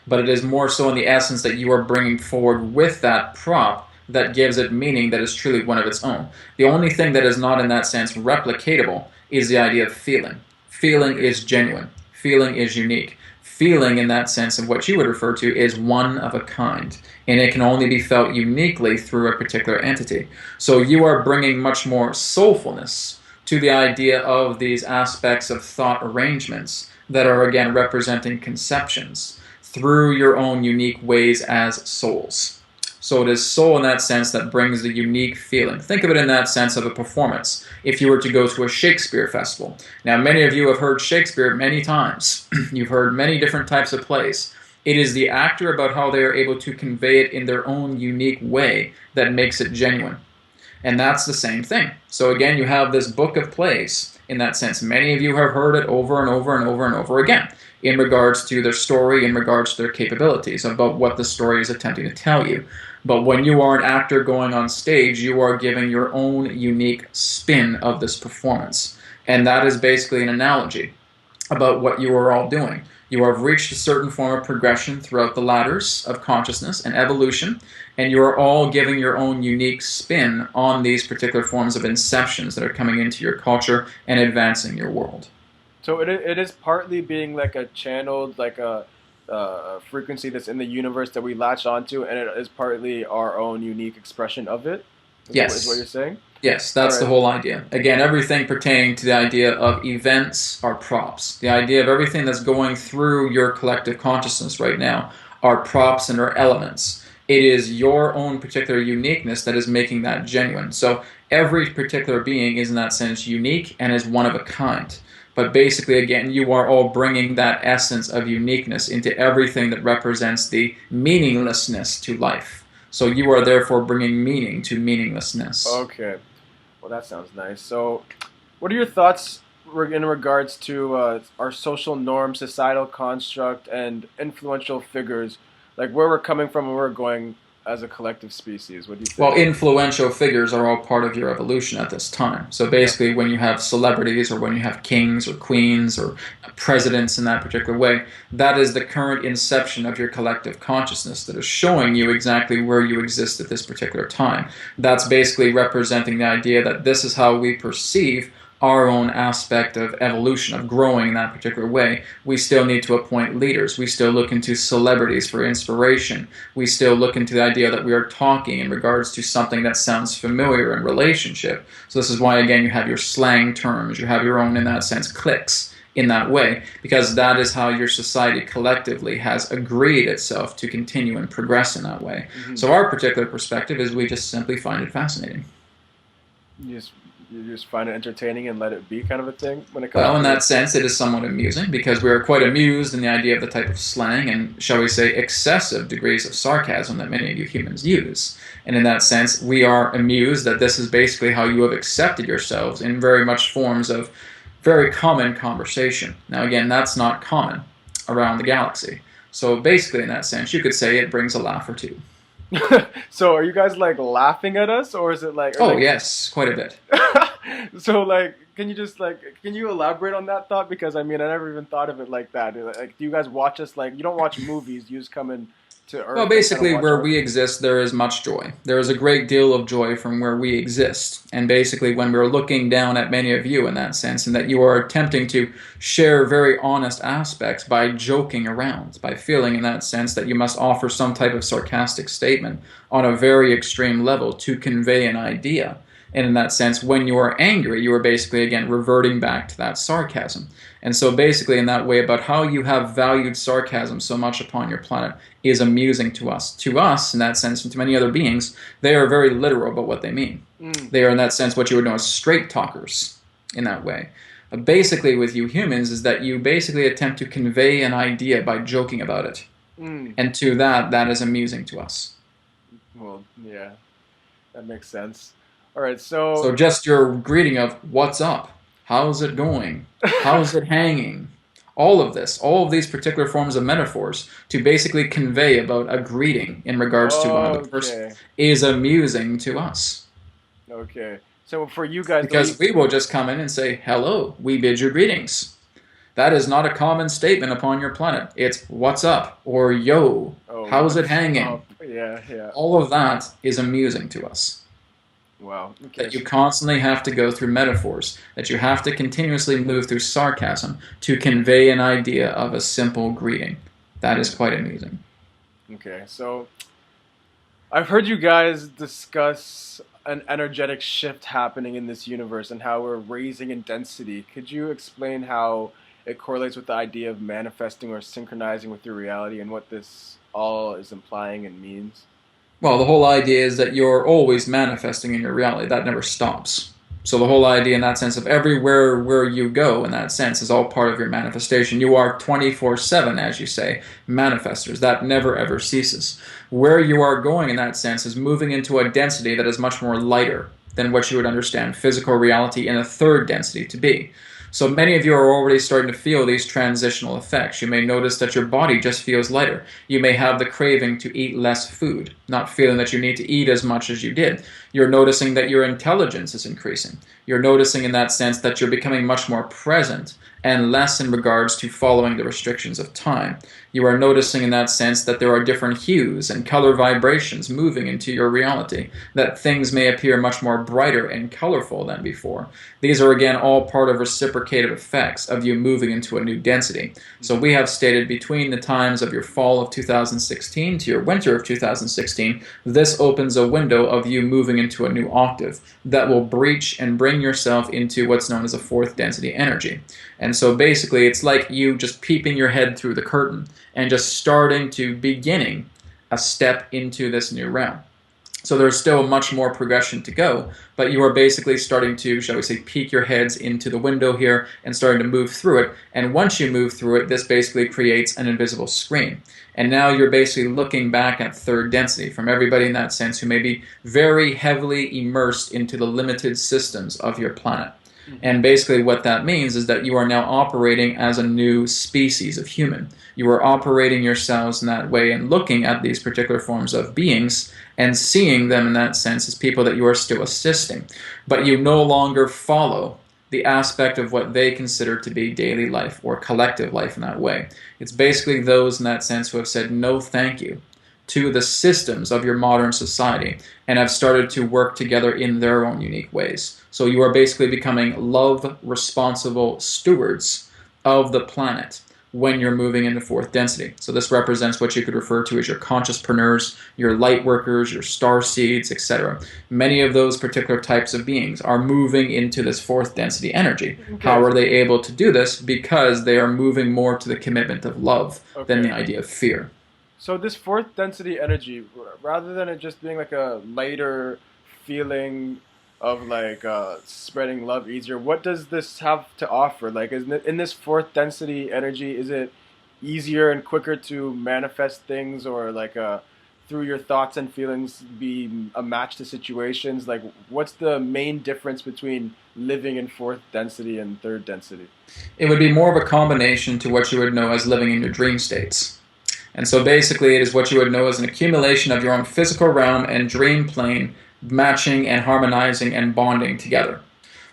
But it is more so in the essence that you are bringing forward with that prop that gives it meaning that is truly one of its own. The only thing that is not in that sense replicatable is the idea of feeling. Feeling is genuine. Feeling is unique. Feeling, in that sense of what you would refer to, is one of a kind, and it can only be felt uniquely through a particular entity. So you are bringing much more soulfulness to the idea of these aspects of thought arrangements that are, again, representing conceptions through your own unique ways as souls. So it is soul in that sense that brings the unique feeling. Think of it in that sense of a performance. If you were to go to a Shakespeare festival. Now, many of you have heard Shakespeare many times. You've heard many different types of plays. It is the actor about how they are able to convey it in their own unique way that makes it genuine. And that's the same thing. So again, you have this book of plays. In that sense, many of you have heard it over and over and over and over again in regards to their story, in regards to their capabilities, about what the story is attempting to tell you. But when you are an actor going on stage, you are giving your own unique spin of this performance. And that is basically an analogy about what you are all doing. You have reached a certain form of progression throughout the ladders of consciousness and evolution, and you are all giving your own unique spin on these particular forms of inceptions that are coming into your culture and advancing your world. So it is partly being like a channeled, like a frequency that's in the universe that we latch onto, and it is partly our own unique expression of it? Is what you're saying? Yes, that's the whole idea. Again, everything pertaining to the idea of events are props. The idea of everything that's going through your collective consciousness right now are props and are elements. It is your own particular uniqueness that is making that genuine. So every particular being is in that sense unique and is one of a kind. But basically, again, you are all bringing that essence of uniqueness into everything that represents the meaninglessness to life. So you are therefore bringing meaning to meaninglessness. Okay. Well, that sounds nice. So what are your thoughts in regards to our social norm, societal construct, and influential figures, like where we're coming from and where we're going? as a collective species? What do you Well, think? influential figures are all part of your evolution at this time. So Yeah. basically, when you have celebrities or when you have kings or queens or presidents in that particular way, that is the current inception of your collective consciousness that is showing you exactly where you exist at this particular time. That's basically representing the idea that this is how we perceive our own aspect of evolution, of growing in that particular way. We still need to appoint leaders. We still look into celebrities for inspiration. We still look into the idea that we are talking in regards to something that sounds familiar in relationship. So this is why, again, you have your slang terms. You have your own, in that sense, cliques in that way, because that is how your society collectively has agreed itself to continue and progress in that way. Mm-hmm. So our particular perspective is we just simply find it fascinating. You just find it entertaining and let it be, kind of a thing when it comes. Well, in that sense, it is somewhat amusing because we are quite amused in the idea of the type of slang and, shall we say, excessive degrees of sarcasm that many of you humans use. And in that sense, we are amused that this is basically how you have accepted yourselves in very much forms of very common conversation. Now, again, that's not common around the galaxy. So basically, in that sense, you could say it brings a laugh or two. So are you guys like laughing at us, or is it like? Oh, yes, quite a bit. So like, can you elaborate on that thought? Because I mean, I never even thought of it like that. Like, do you guys watch us like you don't watch movies? You just come in to Earth. Well, basically, where our... we exist, there is much joy. There is a great deal of joy from where we exist. And basically, when we're looking down at many of you in that sense, and that you are attempting to share very honest aspects by joking around, by feeling in that sense that you must offer some type of sarcastic statement on a very extreme level to convey an idea. And in that sense, when you are angry, you are basically, again, reverting back to that sarcasm. And so basically in that way, about how you have valued sarcasm so much upon your planet is amusing to us. To us, in that sense, and to many other beings, they are very literal about what they mean. They are, in that sense, what you would know as straight talkers in that way. Basically, with you humans, is that you basically attempt to convey an idea by joking about it. And to that is amusing to us. Well, yeah, that makes sense. All right, so... So just your greeting of, what's up? How's it going? How's it hanging? All of this, all of these particular forms of metaphors to basically convey about a greeting in regards to one other person is amusing to us. Okay. So for you guys... Because we will just come in and say, hello, we bid you greetings. That is not a common statement upon your planet. It's, what's up? Or, yo, how's it hanging? Yeah. All of that is amusing to us. Wow. Okay. That you constantly have to go through metaphors, that you have to continuously move through sarcasm to convey an idea of a simple greeting. That is quite amusing. Okay, so I've heard you guys discuss an energetic shift happening in this universe and how we're raising in density. Could you explain how it correlates with the idea of manifesting or synchronizing with your reality and what this all is implying and means? Well, the whole idea is that you're always manifesting in your reality. That never stops. So the whole idea in that sense of everywhere where you go in that sense is all part of your manifestation. You are 24/7, as you say, manifestors. That never ever ceases. Where you are going in that sense is moving into a density that is much more lighter than what you would understand physical reality in a third density to be. So many of you are already starting to feel these transitional effects. You may notice that your body just feels lighter. You may have the craving to eat less food, not feeling that you need to eat as much as you did. You're noticing that your intelligence is increasing. You're noticing in that sense that you're becoming much more present and less in regards to following the restrictions of time. You are noticing in that sense that there are different hues and color vibrations moving into your reality, that things may appear much more brighter and colorful than before. These are again all part of reciprocated effects of you moving into a new density. So we have stated between the times of your fall of 2016 to your winter of 2016, this opens a window of you moving into a new octave that will breach and bring yourself into what's known as a fourth density energy. And so basically it's like you just peeping your head through the curtain and just starting to beginning a step into this new realm. So there's still much more progression to go, but you are basically starting to, shall we say, peek your heads into the window here and starting to move through it. And once you move through it, this basically creates an invisible screen. And now you're basically looking back at third density from everybody in that sense who may be very heavily immersed into the limited systems of your planet. And basically what that means is that you are now operating as a new species of human. You are operating yourselves in that way and looking at these particular forms of beings and seeing them in that sense as people that you are still assisting. But you no longer follow the aspect of what they consider to be daily life or collective life in that way. It's basically those in that sense who have said no thank you to the systems of your modern society and have started to work together in their own unique ways. So you are basically becoming love-responsible stewards of the planet when you're moving into fourth density. So this represents what you could refer to as your consciouspreneurs, your light workers, your starseeds, etc. Many of those particular types of beings are moving into this fourth density energy. Okay. How are they able to do this? Because they are moving more to the commitment of love than the idea of fear. So this fourth density energy, rather than it just being like a lighter feeling of like spreading love easier, what does this have to offer? Like, in this fourth density energy, is it easier and quicker to manifest things, or like through your thoughts and feelings be a match to situations? Like, what's the main difference between living in fourth density and third density? It would be more of a combination to what you would know as living in your dream states. And so basically it is what you would know as an accumulation of your own physical realm and dream plane matching and harmonizing and bonding together.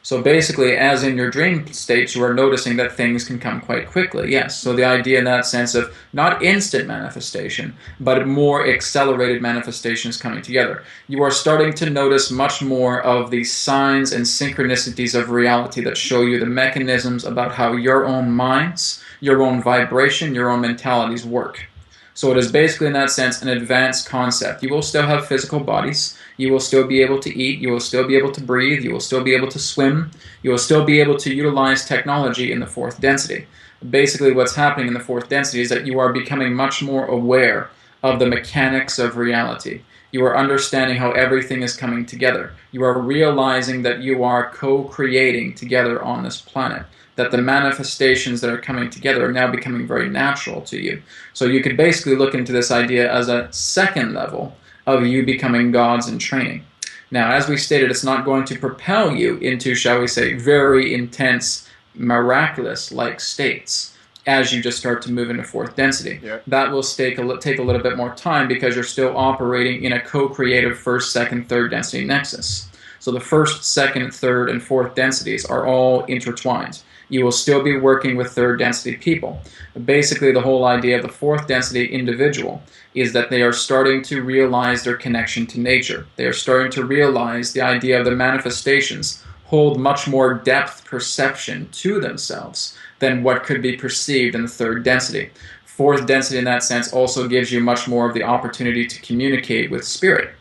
So basically, as in your dream states, you are noticing that things can come quite quickly. Yes, so the idea in that sense of not instant manifestation, but more accelerated manifestations coming together. You are starting to notice much more of the signs and synchronicities of reality that show you the mechanisms about how your own minds, your own vibration, your own mentalities work. So it is basically, in that sense, an advanced concept. You will still have physical bodies. You will still be able to eat. You will still be able to breathe. You will still be able to swim. You will still be able to utilize technology in the fourth density. Basically, what's happening in the fourth density is that you are becoming much more aware of the mechanics of reality. You are understanding how everything is coming together. You are realizing that you are co-creating together on this planet, that the manifestations that are coming together are now becoming very natural to you. So you could basically look into this idea as a second level of you becoming gods in training. Now, as we stated, it's not going to propel you into, shall we say, very intense, miraculous-like states as you just start to move into fourth density. Yep. That will take a little bit more time because you're still operating in a co-creative first, second, third density nexus. So the first, second, third, and fourth densities are all intertwined. You will still be working with third density people. Basically, the whole idea of the fourth density individual is that they are starting to realize their connection to nature. They are starting to realize the idea of the manifestations hold much more depth perception to themselves than what could be perceived in the third density. Fourth density, in that sense, also gives you much more of the opportunity to communicate with spirit,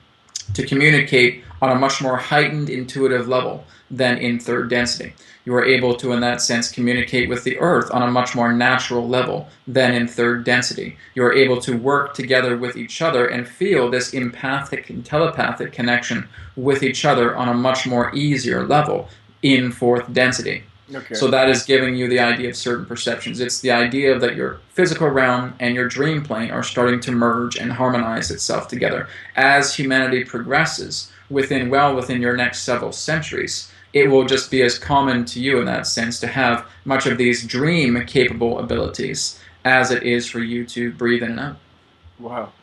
to communicate on a much more heightened intuitive level than in third density. You are able to, in that sense, communicate with the earth on a much more natural level than in third density. You are able to work together with each other and feel this empathic and telepathic connection with each other on a much more easier level in fourth density. Okay. So that is giving you the idea of certain perceptions. It's the idea that your physical realm and your dream plane are starting to merge and harmonize itself together. As humanity progresses within your next several centuries, it will just be as common to you in that sense to have much of these dream-capable abilities as it is for you to breathe in and out. Wow.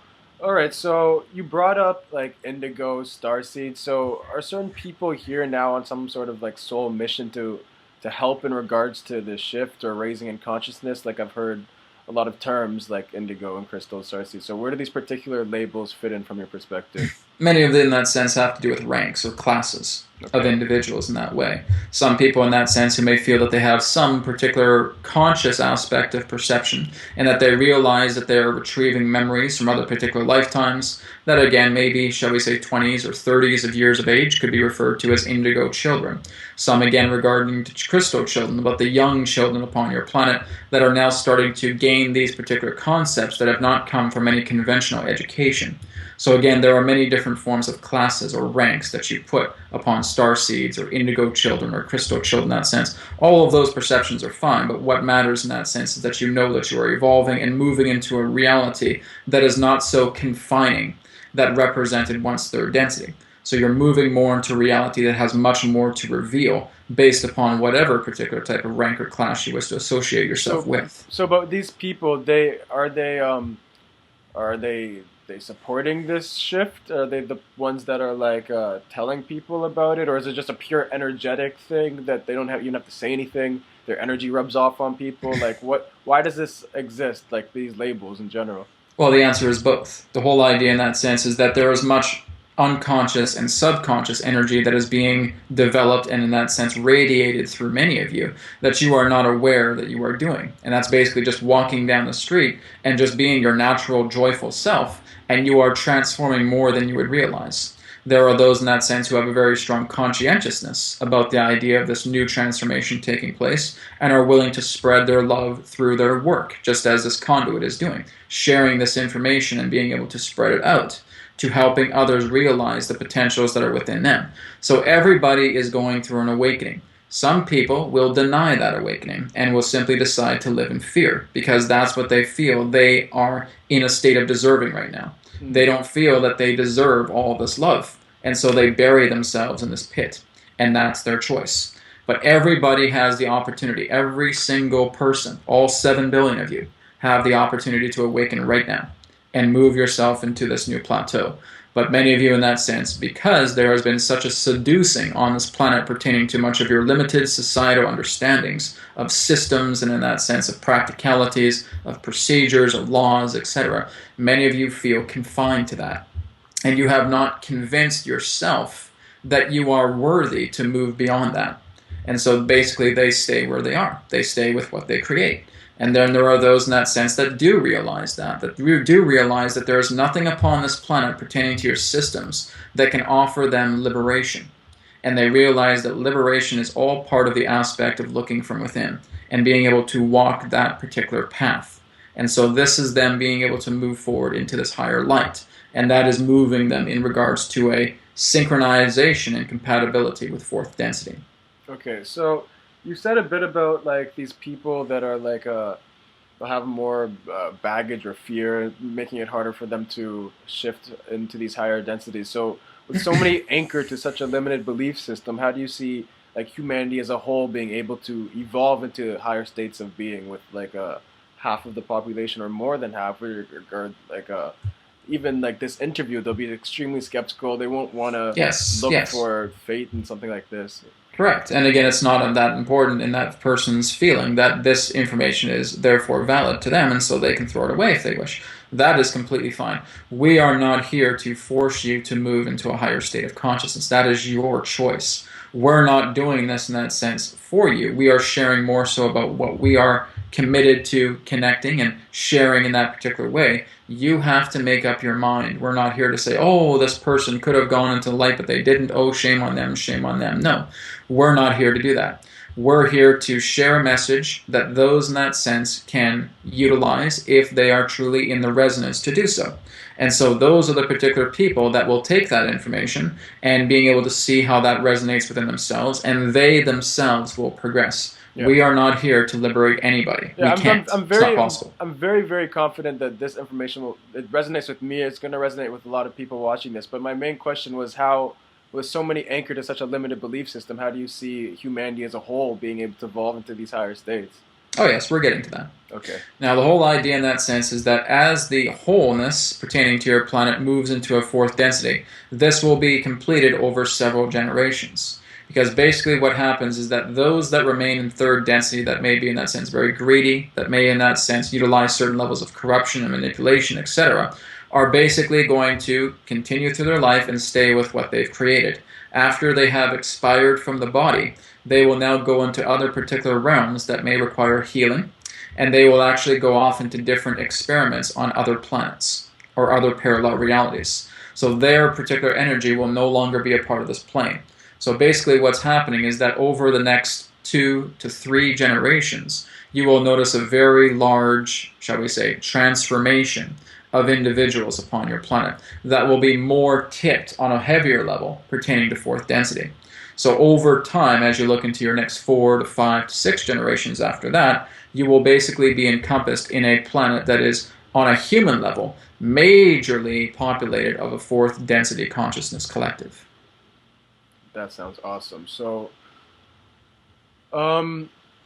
All right, so you brought up like indigo, starseeds. So are certain people here now on some sort of like soul mission to help in regards to this shift or raising in consciousness? Like, I've heard a lot of terms like indigo and crystal, starseeds. So where do these particular labels fit in from your perspective? Many of them, in that sense, have to do with ranks or classes of individuals in that way. Some people, in that sense, who may feel that they have some particular conscious aspect of perception and that they realize that they are retrieving memories from other particular lifetimes that, again, maybe, shall we say, 20s or 30s of years of age could be referred to as indigo children. Some, again, regarding crystal children, about the young children upon your planet that are now starting to gain these particular concepts that have not come from any conventional education. So again, there are many different forms of classes or ranks that you put upon starseeds or indigo children or crystal children in that sense. All of those perceptions are fine, but what matters in that sense is that you know that you are evolving and moving into a reality that is not so confining that represented once third density. So you're moving more into reality that has much more to reveal based upon whatever particular type of rank or class you wish to associate yourself with. So, but these people, are they supporting this shift? Are they the ones that are like telling people about it, or is it just a pure energetic thing that they don't have? You don't have to say anything. Their energy rubs off on people. Like what? Why does this exist? Like these labels in general. Well, the answer is both. The whole idea in that sense is that there is much unconscious and subconscious energy that is being developed and in that sense radiated through many of you that you are not aware that you are doing. And that's basically just walking down the street and just being your natural joyful self, and you are transforming more than you would realize. There are those in that sense who have a very strong conscientiousness about the idea of this new transformation taking place and are willing to spread their love through their work, just as this conduit is doing, sharing this information and being able to spread it out to helping others realize the potentials that are within them. So everybody is going through an awakening. Some people will deny that awakening and will simply decide to live in fear because that's what they feel. They are in a state of deserving right now. They don't feel that they deserve all this love. And so they bury themselves in this pit. And that's their choice. But everybody has the opportunity. Every single person, all 7 billion of you, have the opportunity to awaken right now and move yourself into this new plateau. But many of you in that sense, because there has been such a seducing on this planet pertaining to much of your limited societal understandings of systems and in that sense of practicalities, of procedures, of laws, etc., many of you feel confined to that. And you have not convinced yourself that you are worthy to move beyond that. And so basically they stay where they are. They stay with what they create. And then there are those in that sense that do realize that do realize that there is nothing upon this planet pertaining to your systems that can offer them liberation. And they realize that liberation is all part of the aspect of looking from within and being able to walk that particular path. And so this is them being able to move forward into this higher light. And that is moving them in regards to a synchronization and compatibility with fourth density. Okay, so you said a bit about like these people that are like they'll have more baggage or fear, making it harder for them to shift into these higher densities. So with so many anchored to such a limited belief system, how do you see like humanity as a whole being able to evolve into higher states of being with like half of the population or more than half, or like even like this interview, they'll be extremely skeptical. They won't want to look for fate in something like this. Correct. And again, it's not that important in that person's feeling that this information is therefore valid to them, and so they can throw it away if they wish. That is completely fine. We are not here to force you to move into a higher state of consciousness. That is your choice. We're not doing this in that sense for you. We are sharing more so about what we are committed to connecting and sharing in that particular way. You have to make up your mind. We're not here to say, oh, this person could have gone into the light, but they didn't. Oh, shame on them, shame on them. No, we're not here to do that. We're here to share a message that those in that sense can utilize if they are truly in the resonance to do so. And so those are the particular people that will take that information and being able to see how that resonates within themselves, and they themselves will progress. Yeah. We are not here to liberate anybody. Yeah, we can't. It's not possible. I'm very, very confident that this information it resonates with me. It's going to resonate with a lot of people watching this. But my main question was how, with so many anchored to such a limited belief system, how do you see humanity as a whole being able to evolve into these higher states? Oh yes, we're getting to that. Okay. Now the whole idea in that sense is that as the wholeness pertaining to your planet moves into a fourth density, this will be completed over several generations. Because basically what happens is that those that remain in third density that may be in that sense very greedy, that may in that sense utilize certain levels of corruption and manipulation, etc., are basically going to continue through their life and stay with what they've created. After they have expired from the body, they will now go into other particular realms that may require healing, and they will actually go off into different experiments on other planets or other parallel realities. So their particular energy will no longer be a part of this plane. So basically what's happening is that over the next 2 to 3 generations, you will notice a very large, shall we say, transformation of individuals upon your planet that will be more tipped on a heavier level pertaining to fourth density. So over time, as you look into your next 4 to 5 to 6 generations after that, you will basically be encompassed in a planet that is, on a human level, majorly populated of a fourth density consciousness collective. That sounds awesome. So,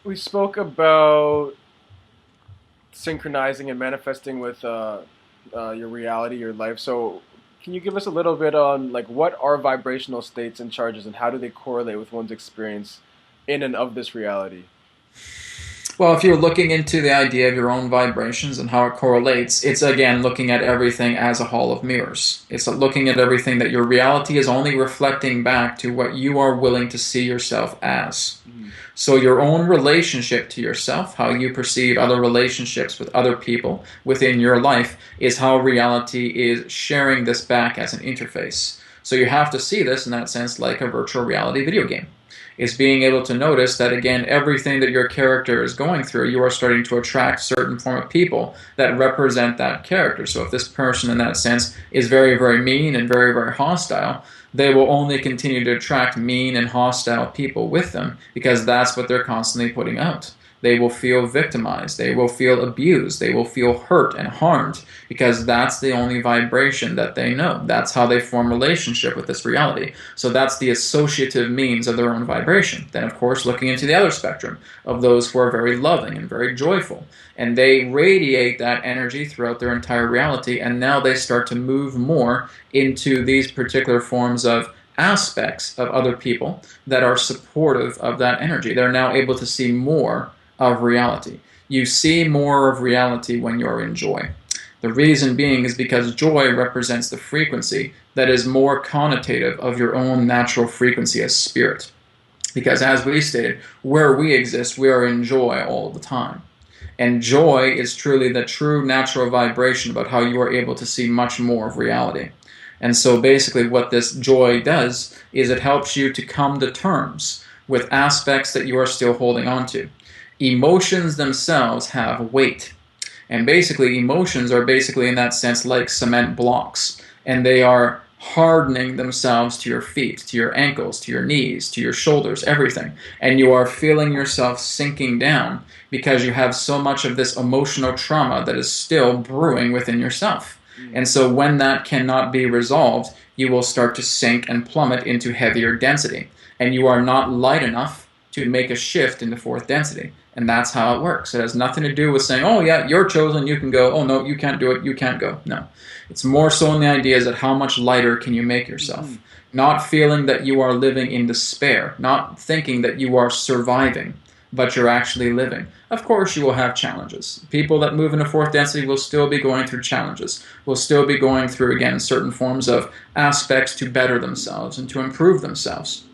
we spoke about synchronizing and manifesting with your reality, your life. So, can you give us a little bit on like what are vibrational states and charges, and how do they correlate with one's experience in and of this reality? Well, if you're looking into the idea of your own vibrations and how it correlates, it's again looking at everything as a hall of mirrors. It's looking at everything that your reality is only reflecting back to what you are willing to see yourself as. So your own relationship to yourself, how you perceive other relationships with other people within your life, is how reality is sharing this back as an interface. So you have to see this in that sense like a virtual reality video game. Is being able to notice that, again, everything that your character is going through, you are starting to attract certain form of people that represent that character. So if this person, in that sense, is very, very mean and very, very hostile, they will only continue to attract mean and hostile people with them because that's what they're constantly putting out. They will feel victimized. They will feel abused. They will feel hurt and harmed because that's the only vibration that they know. That's how they form relationship with this reality. So that's the associative means of their own vibration. Then, of course, looking into the other spectrum of those who are very loving and very joyful. And they radiate that energy throughout their entire reality, and now they start to move more into these particular forms of aspects of other people that are supportive of that energy. They're now able to see more of reality. You see more of reality when you're in joy. The reason being is because joy represents the frequency that is more connotative of your own natural frequency as spirit. Because as we stated, where we exist, we are in joy all the time. And joy is truly the true natural vibration about how you are able to see much more of reality. And so basically what this joy does is it helps you to come to terms with aspects that you are still holding on to. Emotions themselves have weight. And basically emotions are basically in that sense like cement blocks. And they are hardening themselves to your feet, to your ankles, to your knees, to your shoulders, everything. And you are feeling yourself sinking down because you have so much of this emotional trauma that is still brewing within yourself. And so when that cannot be resolved, you will start to sink and plummet into heavier density. And you are not light enough to make a shift into fourth density. And that's how it works. It has nothing to do with saying, oh yeah, you're chosen, you can go. Oh no, you can't do it, you can't go. No. It's more so in the idea is that how much lighter can you make yourself? Not feeling that you are living in despair. Not thinking that you are surviving, but you're actually living. Of course you will have challenges. People that move into fourth density will still be going through challenges. Will still be going through, again, certain forms of aspects to better themselves and to improve themselves.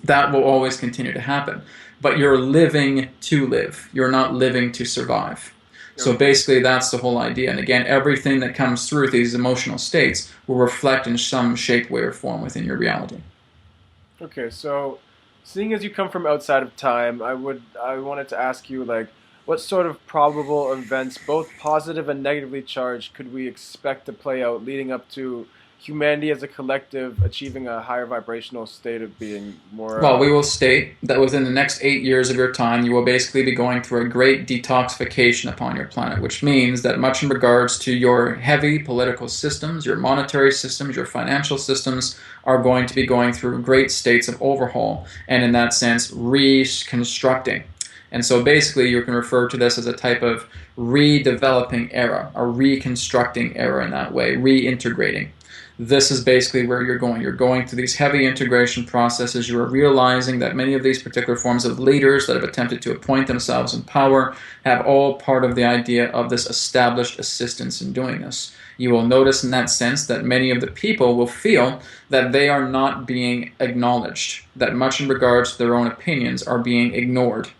That will always continue to happen. But you're living to live. You're not living to survive. So basically that's the whole idea. And again, everything that comes through these emotional states will reflect in some shape, way, or form within your reality. Okay, so seeing as you come from outside of time, I wanted to ask you like what sort of probable events, both positive and negatively charged, could we expect to play out leading up to humanity as a collective achieving a higher vibrational state of being more... Well, we will state that within the next 8 years of your time, you will basically be going through a great detoxification upon your planet, which means that much in regards to your heavy political systems, your monetary systems, your financial systems are going to be going through great states of overhaul and, in that sense, reconstructing. And so basically you can refer to this as a type of redeveloping era, a reconstructing era in that way, reintegrating. This is basically where you're going. You're going through these heavy integration processes. You are realizing that many of these particular forms of leaders that have attempted to appoint themselves in power have all part of the idea of this established assistance in doing this. You will notice in that sense that many of the people will feel that they are not being acknowledged, that much in regards to their own opinions are being ignored.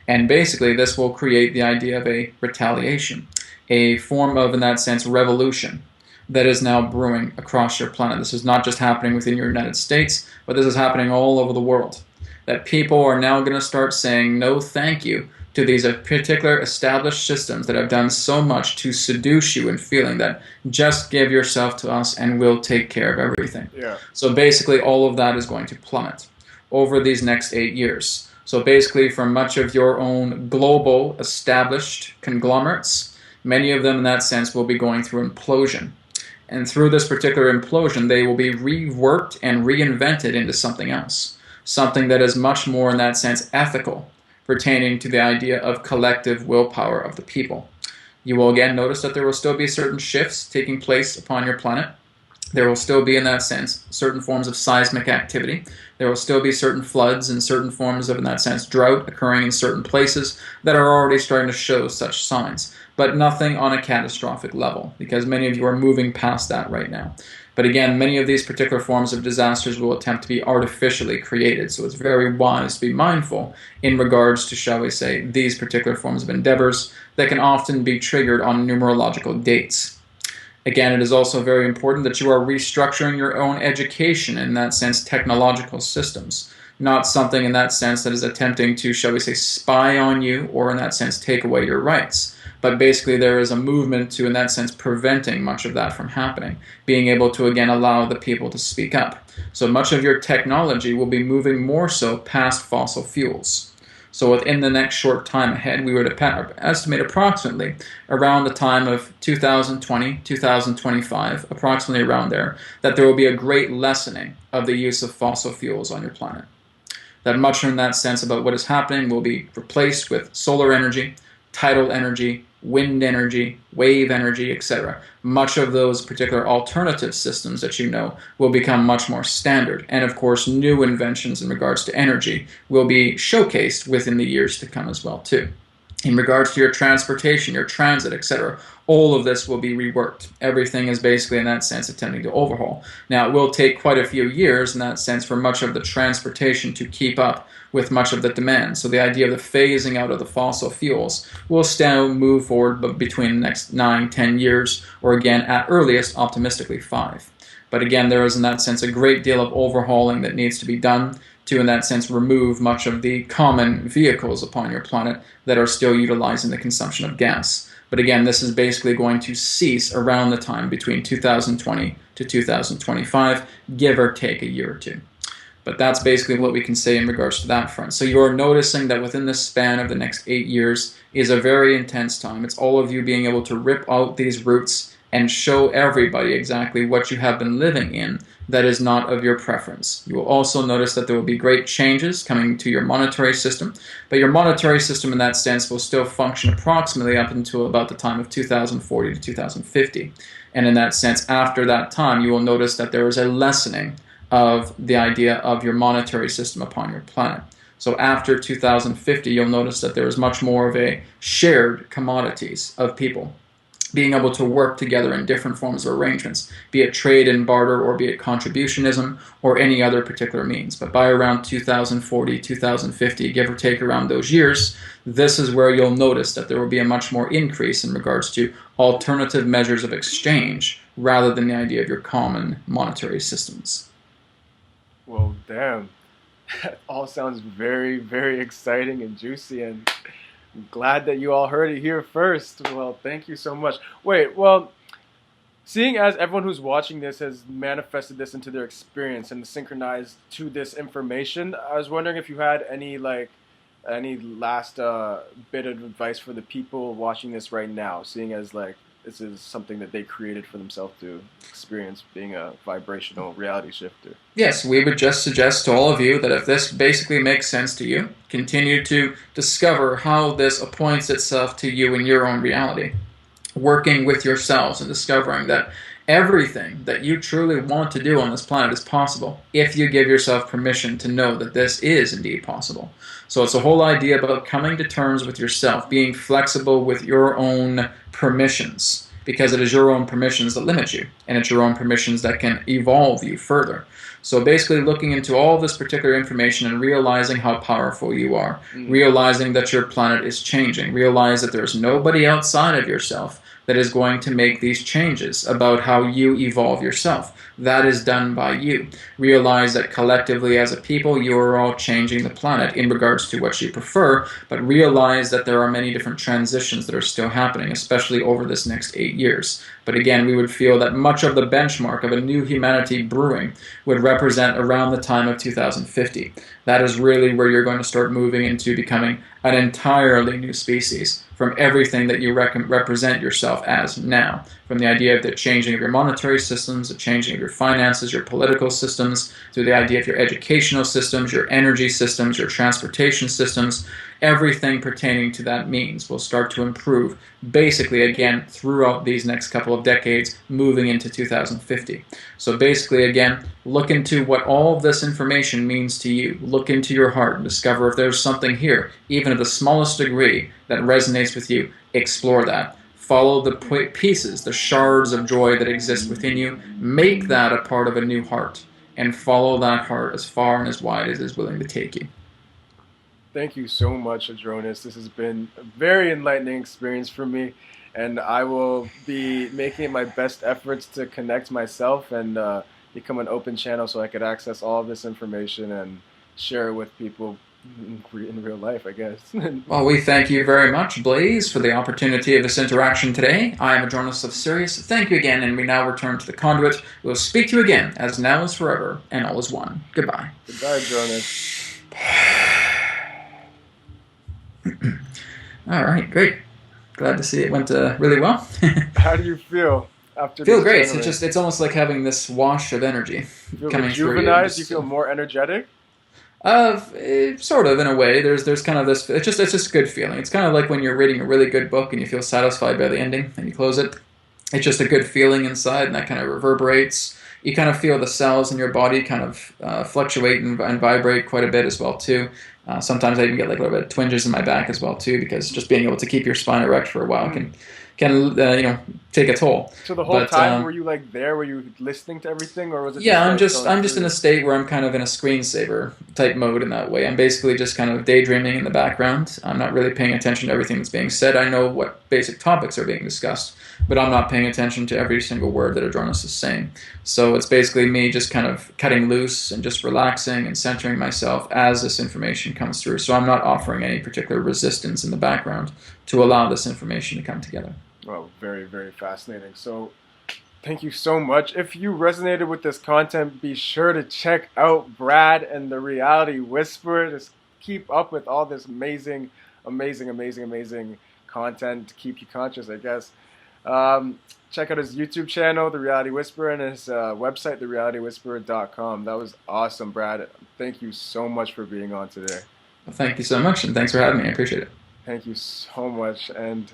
And basically this will create the idea of a retaliation, a form of, in that sense, revolution that is now brewing across your planet. This is not just happening within your United States, but this is happening all over the world. That people are now going to start saying no thank you to these particular established systems that have done so much to seduce you in feeling that just give yourself to us and we'll take care of everything. Yeah. So basically all of that is going to plummet over these next 8 years. So basically from much of your own global established conglomerates, many of them in that sense will be going through implosion. And through this particular implosion, they will be reworked and reinvented into something else. something that is much more in that sense ethical, pertaining to the idea of collective willpower of the people. You will again notice that there will still be certain shifts taking place upon your planet. There will still be, in that sense, certain forms of seismic activity. There will still be certain floods and certain forms of, in that sense, drought occurring in certain places that are already starting to show such signs, but nothing on a catastrophic level, because many of you are moving past that right now. But again, many of these particular forms of disasters will attempt to be artificially created, so it's very wise to be mindful in regards to, shall we say, these particular forms of endeavors that can often be triggered on numerological dates. Again, it is also very important that you are restructuring your own education, in that sense, technological systems. Not something in that sense that is attempting to, shall we say, spy on you or in that sense take away your rights. But basically there is a movement to, in that sense, preventing much of that from happening. Being able to, again, allow the people to speak up. So much of your technology will be moving more so past fossil fuels. So within the next short time ahead, we would estimate approximately around the time of 2020, 2025, approximately around there, that there will be a great lessening of the use of fossil fuels on your planet. That much in that sense about what is happening will be replaced with solar energy, tidal energy, wind energy, wave energy, etc. Much of those particular alternative systems that you know will become much more standard. And of course, new inventions in regards to energy will be showcased within the years to come as well too. In regards to your transportation, your transit, etc., all of this will be reworked. Everything is basically, in that sense, attempting to overhaul. Now, it will take quite a few years, in that sense, for much of the transportation to keep up with much of the demand. So the idea of the phasing out of the fossil fuels will still move forward between the next 9, 10 years, or again, at earliest, optimistically 5. But again, there is, in that sense, a great deal of overhauling that needs to be done to, in that sense, remove much of the common vehicles upon your planet that are still utilizing the consumption of gas. But again, this is basically going to cease around the time between 2020 to 2025, give or take a year or two. But that's basically what we can say in regards to that front. So you're noticing that within the span of the next 8 years is a very intense time. It's all of you being able to rip out these roots and show everybody exactly what you have been living in that is not of your preference. You will also notice that there will be great changes coming to your monetary system, but your monetary system in that sense will still function approximately up until about the time of 2040 to 2050. And in that sense, after that time, you will notice that there is a lessening of the idea of your monetary system upon your planet. So after 2050, you'll notice that there is much more of a shared commodities of people being able to work together in different forms of arrangements, be it trade and barter or be it contributionism or any other particular means. But by around 2040, 2050, give or take around those years, this is where you'll notice that there will be a much more increase in regards to alternative measures of exchange rather than the idea of your common monetary systems. Well, damn. That all sounds very, very exciting and juicy, and I'm glad that you all heard it here first. Well, thank you so much. Wait, well, seeing as everyone who's watching this has manifested this into their experience and synchronized to this information, I was wondering if you had any last bit of advice for the people watching this right now, seeing as this is something that they created for themselves to experience, being a vibrational reality shifter. Yes, we would just suggest to all of you that if this basically makes sense to you, continue to discover how this appoints itself to you in your own reality. Working with yourselves and discovering that everything that you truly want to do on this planet is possible if you give yourself permission to know that this is indeed possible. So it's a whole idea about coming to terms with yourself, being flexible with your own permissions, because it is your own permissions that limit you, and it's your own permissions that can evolve you further. So basically looking into all this particular information and realizing how powerful you are, realizing that your planet is changing, realize that there's nobody outside of yourself that is going to make these changes about how you evolve yourself. That is done by you. Realize that collectively as a people, you are all changing the planet in regards to what you prefer, but realize that there are many different transitions that are still happening, especially over this next 8 years. But again, we would feel that much of the benchmark of a new humanity brewing would represent around the time of 2050. That is really where you're going to start moving into becoming an entirely new species from everything that you represent yourself as now. From the idea of the changing of your monetary systems, the changing of your finances, your political systems, through the idea of your educational systems, your energy systems, your transportation systems, everything pertaining to that means will start to improve, basically, again, throughout these next couple of decades, moving into 2050. So basically, again, look into what all of this information means to you. Look into your heart and discover if there's something here, even at the smallest degree, that resonates with you. Explore that. Follow the pieces, the shards of joy that exist within you. Make that a part of a new heart, and follow that heart as far and as wide as it is willing to take you. Thank you so much, Adronis. This has been a very enlightening experience for me, and I will be making my best efforts to connect myself and become an open channel so I could access all of this information and share it with people in real life, I guess. Well, we thank you very much, Blaze, for the opportunity of this interaction today. I am Adronis of Sirius. Thank you again, and we now return to the conduit. We'll speak to you again, as now is forever, and all is one. Goodbye. Goodbye, Adronis. All right, great. Glad to see it went really well. How do you feel after Feel this great. journaling? It's almost like having this wash of energy You feel coming through you. rejuvenized? You feel more energetic? Sort of, in a way. There's kind of this. It's just a good feeling. It's kind of like when you're reading a really good book and you feel satisfied by the ending and you close it. It's just a good feeling inside, and that kind of reverberates. You kind of feel the cells in your body kind of fluctuate and vibrate quite a bit as well too. Sometimes I even get like a little bit of twinges in my back as well too, because just being able to keep your spine erect for a while can take a toll. So the whole time, were you like there? Were you listening to everything, or was it? Yeah, just I'm just in a state where I'm kind of in a screensaver type mode in that way. I'm basically just kind of daydreaming in the background. I'm not really paying attention to everything that's being said. I know what basic topics are being discussed, but I'm not paying attention to every single word that Adronis is saying. So it's basically me just kind of cutting loose and just relaxing and centering myself as this information comes through. So I'm not offering any particular resistance in the background to allow this information to come together. Well, very, very fascinating. So thank you so much. If you resonated with this content, be sure to check out Brad and the Reality Whisperer. Just keep up with all this amazing content to keep you conscious, I guess. Check out his YouTube channel, The Reality Whisperer, and his website, therealitywhisperer.com. That was awesome, Brad. Thank you so much for being on today. Well, thank you so much, and thanks for having me. I appreciate it. Thank you so much, and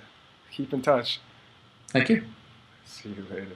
keep in touch. Thank you. See you later.